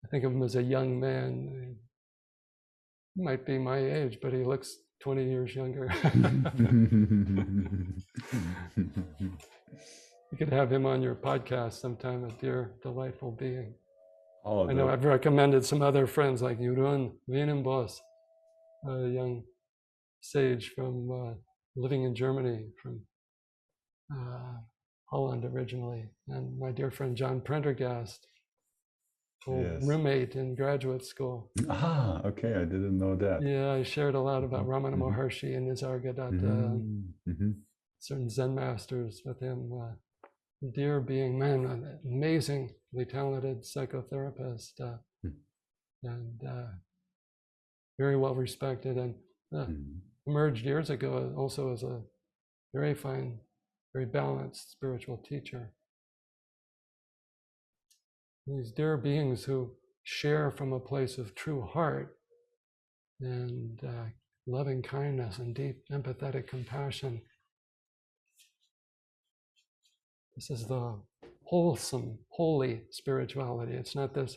I think of him as a young man. He might be my age, but he looks 20 years younger. You could have him on your podcast sometime, a dear, delightful being. I know I've recommended some other friends like Yurun Wienenbos, a young sage from living in Germany, from Holland originally, and my dear friend John Prendergast, old Yes. roommate in graduate school. Ah, okay, I didn't know that. Yeah, I shared a lot about Ramana Maharshi and Nisargadatta and certain Zen masters with him. Dear being, man, an amazingly talented psychotherapist and very well respected, and emerged years ago also as a very fine, very balanced spiritual teacher. These dear beings who share from a place of true heart and loving kindness and deep empathetic compassion. This is the wholesome, holy spirituality. It's not this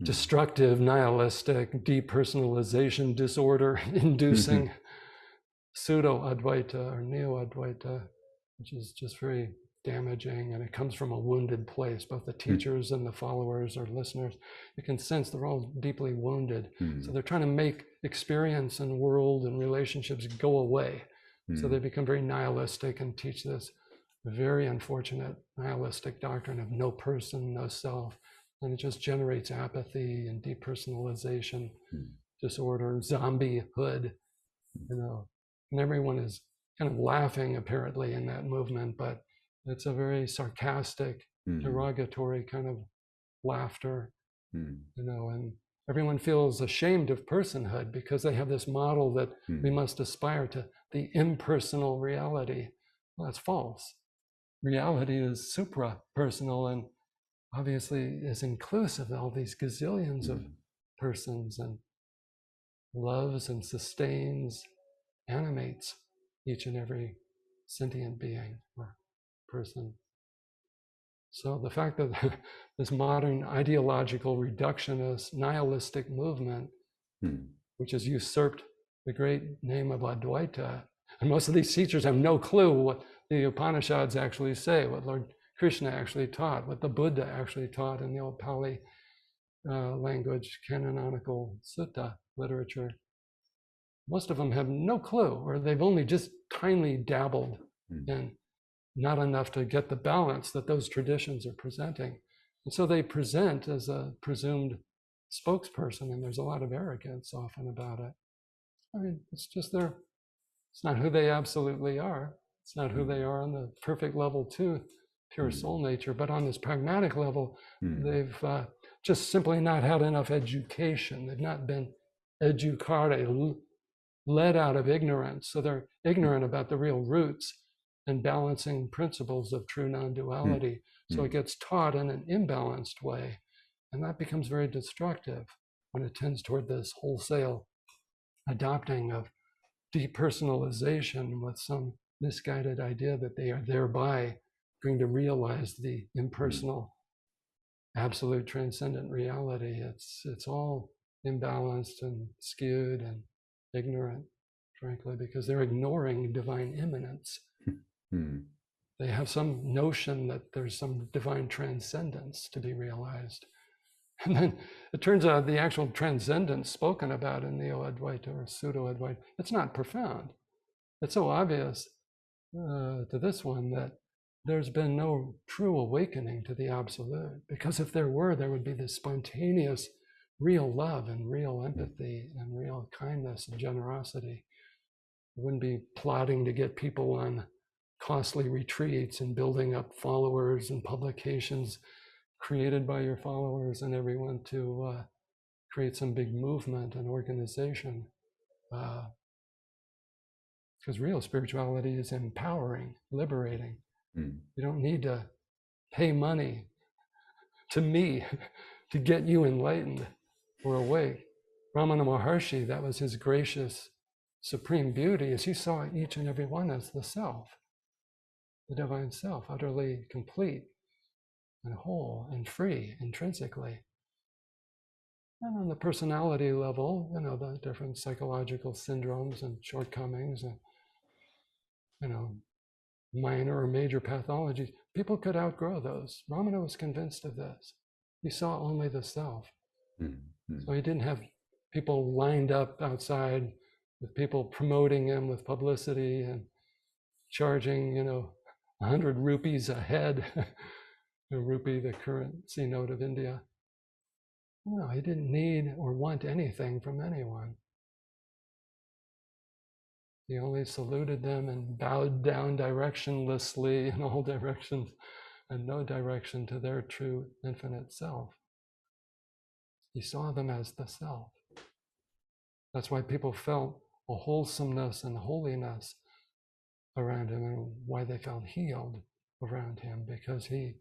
destructive, nihilistic, depersonalization, disorder-inducing Pseudo-Advaita or Neo-Advaita, which is just very damaging, and it comes from a wounded place. Both the teachers and the followers or listeners, you can sense they're all deeply wounded. So they're trying to make experience and world and relationships go away. So they become very nihilistic and teach this very unfortunate nihilistic doctrine of no person, no self. And it just generates apathy and depersonalization, disorder, zombiehood, and everyone is kind of laughing apparently in that movement, but it's a very sarcastic, derogatory kind of laughter, and everyone feels ashamed of personhood because they have this model that we must aspire to the impersonal reality. Well, that's false. Reality is supra-personal and obviously is inclusive of all these gazillions of persons and loves and sustains, animates each and every sentient being or person. So the fact that this modern ideological reductionist nihilistic movement, which has usurped the great name of Advaita, and most of these teachers have no clue what the Upanishads actually say, what Lord Krishna actually taught, what the Buddha actually taught in the old Pali language, canonical sutta literature. Most of them have no clue, or they've only just kindly dabbled in, not enough to get the balance that those traditions are presenting. And so they present as a presumed spokesperson, and there's a lot of arrogance often about it. I mean, it's just it's not who they absolutely are. It's not who they are on the perfect level too, pure soul nature, but on this pragmatic level, they've just simply not had enough education. They've not been educare, led out of ignorance. So they're ignorant about the real roots and balancing principles of true non-duality. So it gets taught in an imbalanced way. And that becomes very destructive when it tends toward this wholesale adopting of depersonalization with some misguided idea that they are thereby going to realize the impersonal, absolute transcendent reality. It's all imbalanced and skewed and ignorant, frankly, because they're ignoring divine immanence. They have some notion that there's some divine transcendence to be realized. And then it turns out the actual transcendence spoken about in Neo-Advaita or Pseudo-Advaita, it's not profound. It's so obvious to this one that there's been no true awakening to the absolute. Because if there were, there would be this spontaneous real love and real empathy and real kindness and generosity. It wouldn't be plotting to get people on costly retreats and building up followers and publications created by your followers and everyone to create some big movement and organization. Because real spirituality is empowering, liberating. You don't need to pay money to me to get you enlightened or awake. Ramana Maharshi, that was his gracious, supreme beauty, as he saw each and every one as the self, the divine self, utterly complete and whole and free intrinsically. And on the personality level, the different psychological syndromes and shortcomings and, minor or major pathologies, people could outgrow those. Ramana was convinced of this. He saw only the self. So he didn't have people lined up outside with people promoting him with publicity and charging, 100 rupees a head, a rupee, the currency note of India. No, he didn't need or want anything from anyone. He only saluted them and bowed down directionlessly in all directions and no direction to their true infinite self. He saw them as the self. That's why people felt a wholesomeness and holiness around him, and why they felt healed around him, because he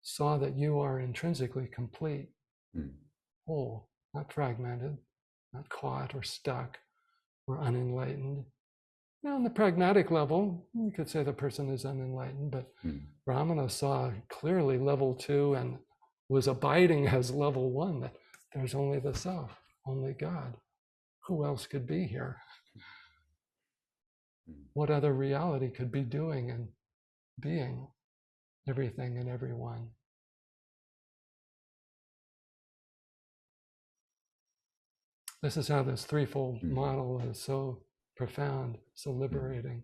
saw that you are intrinsically complete, whole, not fragmented, not caught or stuck or unenlightened. Now, on the pragmatic level, you could say the person is unenlightened, but Ramana saw clearly level 2 and was abiding as level 1, that there's only the self, only God. Who else could be here? What other reality could be doing and being everything and everyone? This is how this threefold model is so profound, so liberating.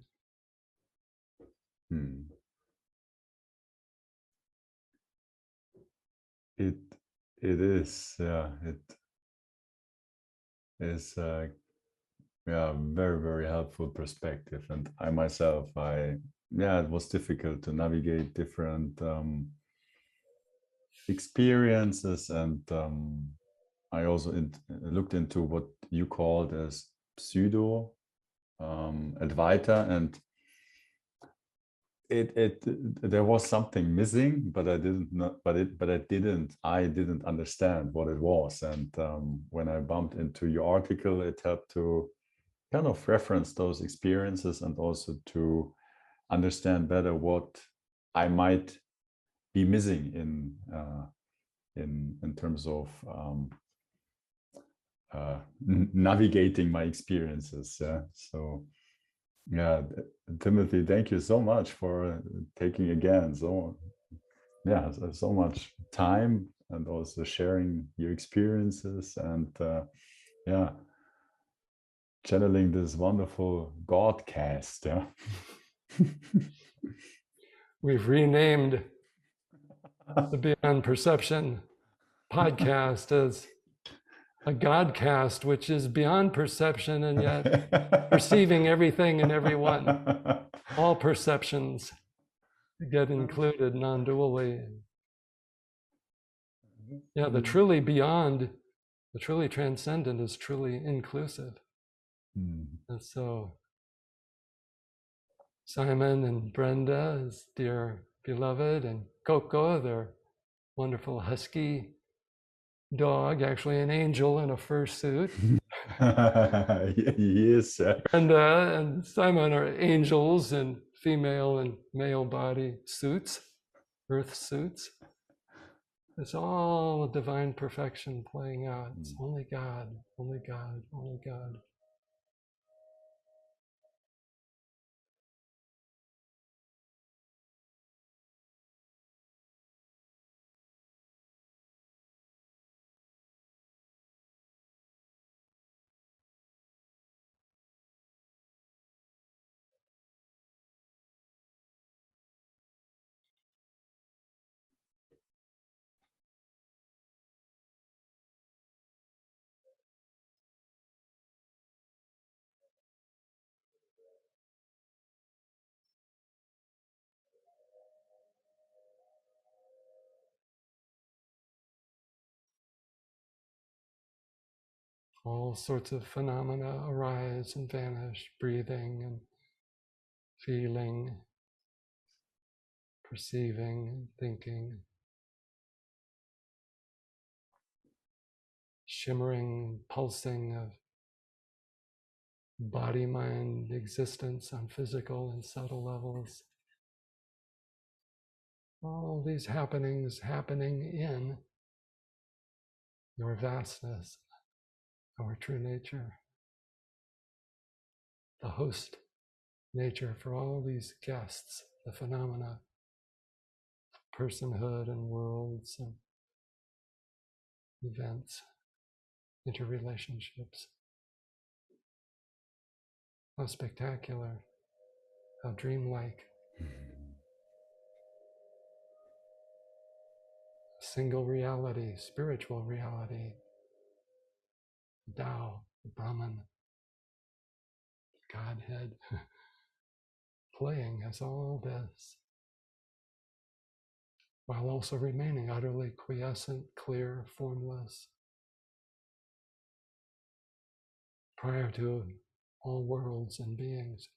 It is, it is very, very helpful perspective. And I myself, it was difficult to navigate different experiences, and I also looked into what you called as Pseudo-Advaita, and there was something missing, but I didn't understand what it was. And when I bumped into your article, it helped to kind of reference those experiences and also to understand better what I might be missing in terms of navigating my experiences. So yeah, Timothy, thank you so much for taking again so much time and also sharing your experiences and channeling this wonderful Godcast. We've renamed the Beyond Perception podcast as a Godcast, which is beyond perception and yet perceiving everything and everyone. All perceptions get included non-dually. Yeah, the truly beyond, the truly transcendent is truly inclusive. And so Simon and Brenda, his dear beloved, and Coco, their wonderful husky dog, actually an angel in a fursuit. Yes. Brenda and Simon are angels in female and male body suits, earth suits. It's all divine perfection playing out. It's only God, only God, only God. All sorts of phenomena arise and vanish, breathing and feeling, perceiving and thinking, shimmering, pulsing of body-mind existence on physical and subtle levels. All these happenings happening in your vastness, our true nature, the host nature for all these guests, the phenomena, personhood and worlds and events, interrelationships. How spectacular, how dreamlike. single reality, spiritual reality, Tao, Brahman, Godhead, playing as all this, while also remaining utterly quiescent, clear, formless, prior to all worlds and beings.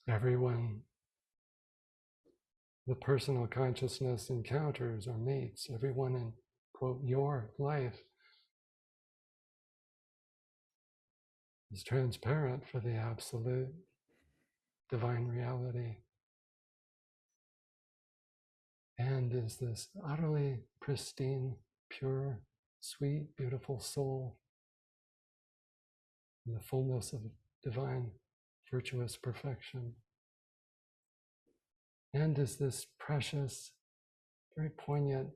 Everyone the personal consciousness encounters or meets, everyone in, quote, your life is transparent for the absolute divine reality and is this utterly pristine, pure, sweet, beautiful soul in the fullness of divine virtuous perfection. And is this precious, very poignant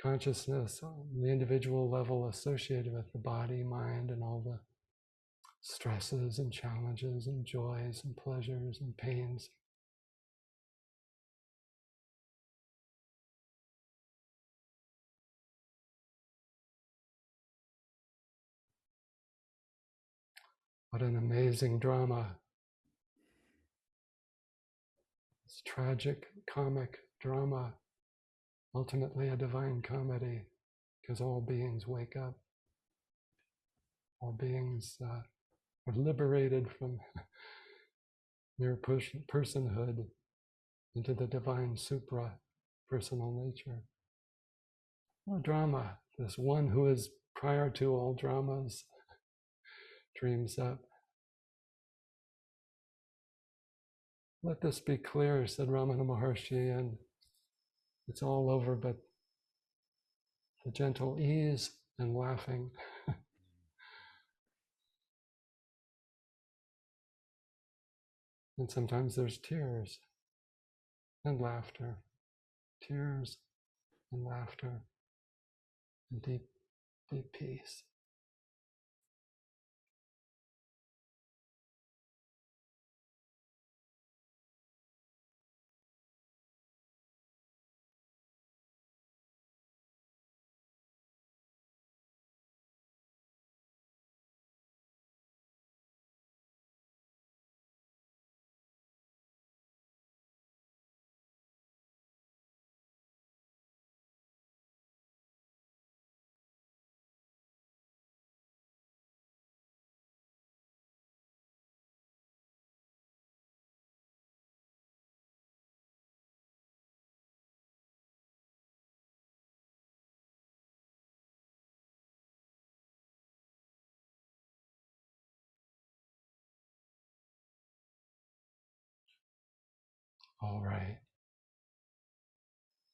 consciousness on the individual level associated with the body, mind, and all the stresses and challenges and joys and pleasures and pains. What an amazing drama. This tragic, comic drama, ultimately a divine comedy, because all beings wake up. All beings are liberated from mere personhood into the divine supra-personal nature. What a drama. This one who is prior to all dramas dreams up. Let this be clear, said Ramana Maharshi, and it's all over but the gentle ease and laughing. And sometimes there's tears and laughter, tears and laughter, and deep, deep peace. All right.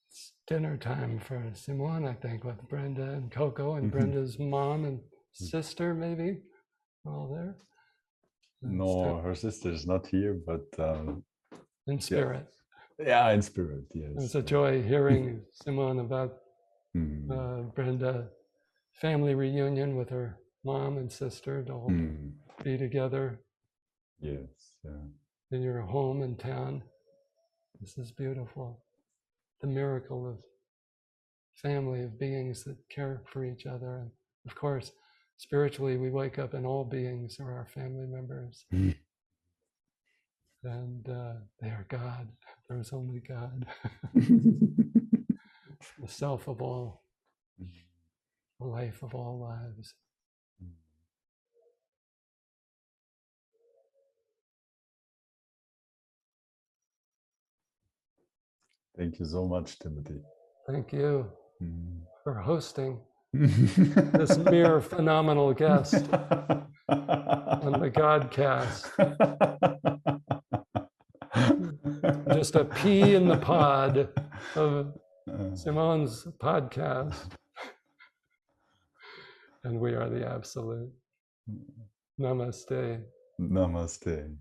It's dinner time for Simone, I think, with Brenda and Coco and Brenda's mom and sister, maybe. We're all there. No, her sister is not here, but in spirit. Yeah, in spirit, yes. It was a joy hearing Simone about Brenda family reunion with her mom and sister to all be together. Yes, yeah. In your home in town. This is beautiful. The miracle of family, of beings that care for each other. And of course, spiritually, we wake up and all beings are our family members. And they are God. There is only God. The self of all, the life of all lives. Thank you so much, Timothy. Thank you for hosting this mere phenomenal guest on the Godcast. Just a pea in the pod of Simone's podcast. And we are the absolute. Namaste. Namaste.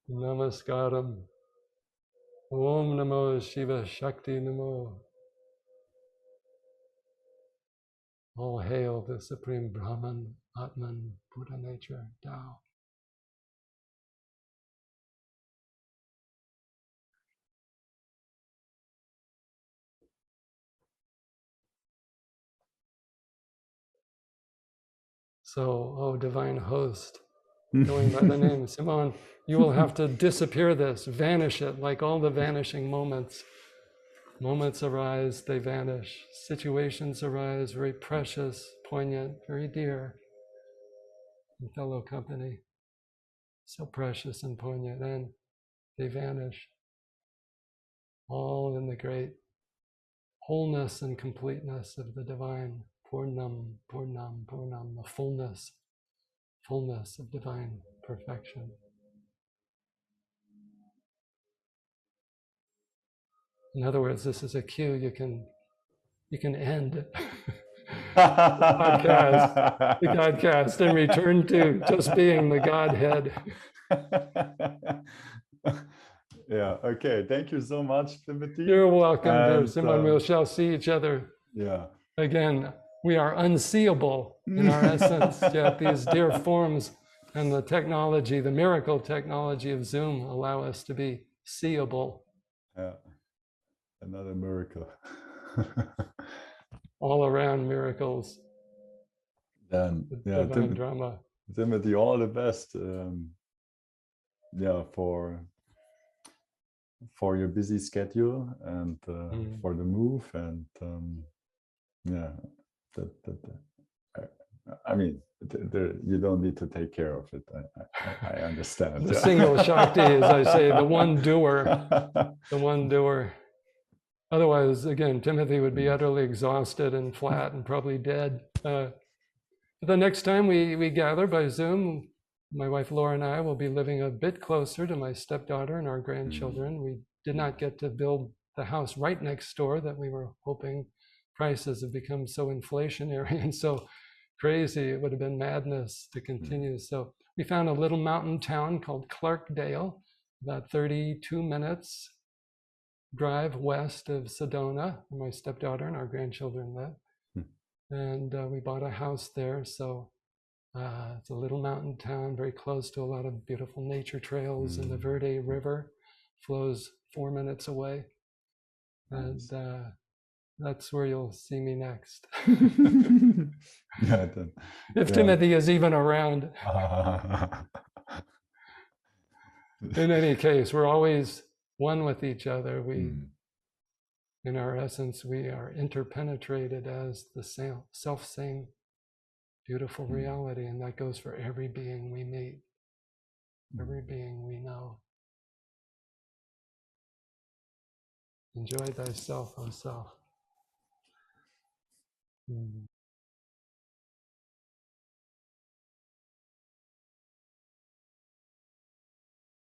Namaskaram. Om Namo Shiva Shakti Namo. All hail the Supreme Brahman, Atman, Buddha nature, Tao. So, oh divine host, going by the name Simone, you will have to disappear this, vanish it, like all the vanishing moments. Moments arise, they vanish. Situations arise, very precious, poignant, very dear. And fellow company, so precious and poignant, and they vanish. All in the great wholeness and completeness of the divine, Purnam, Purnam, Purnam, the fullness of divine perfection. In other words, this is a cue you can end the Godcast and return to just being the Godhead. Yeah, okay. Thank you so much, Timothy. You're welcome, dear Simone. We shall see each other. Yeah. Again, we are unseeable in our essence, yet these dear forms and the technology, the miracle technology of Zoom allow us to be seeable. Yeah. Another miracle. All around miracles. Then, yeah, Divine drama. Timothy, all the best. Yeah, for your busy schedule and for the move, and yeah, I mean, you don't need to take care of it. I understand. The single Shakti, as I say, the one doer, the one doer. Otherwise, again, Timothy would be utterly exhausted and flat and probably dead. The next time we gather by Zoom, my wife Laura and I will be living a bit closer to my stepdaughter and our grandchildren. We did not get to build the house right next door that we were hoping. Prices have become so inflationary and so crazy, it would have been madness to continue. So we found a little mountain town called Clarkdale, about 32 minutes drive west of Sedona, where my stepdaughter and our grandchildren live. And we bought a house there. So it's a little mountain town, very close to a lot of beautiful nature trails, and the Verde River flows 4 minutes away. And that's where you'll see me next. If Timothy is even around. In any case, we're always one with each other. In our essence, we are interpenetrated as the self-same beautiful reality, and that goes for every being we meet, every being we know. Enjoy thyself, O self.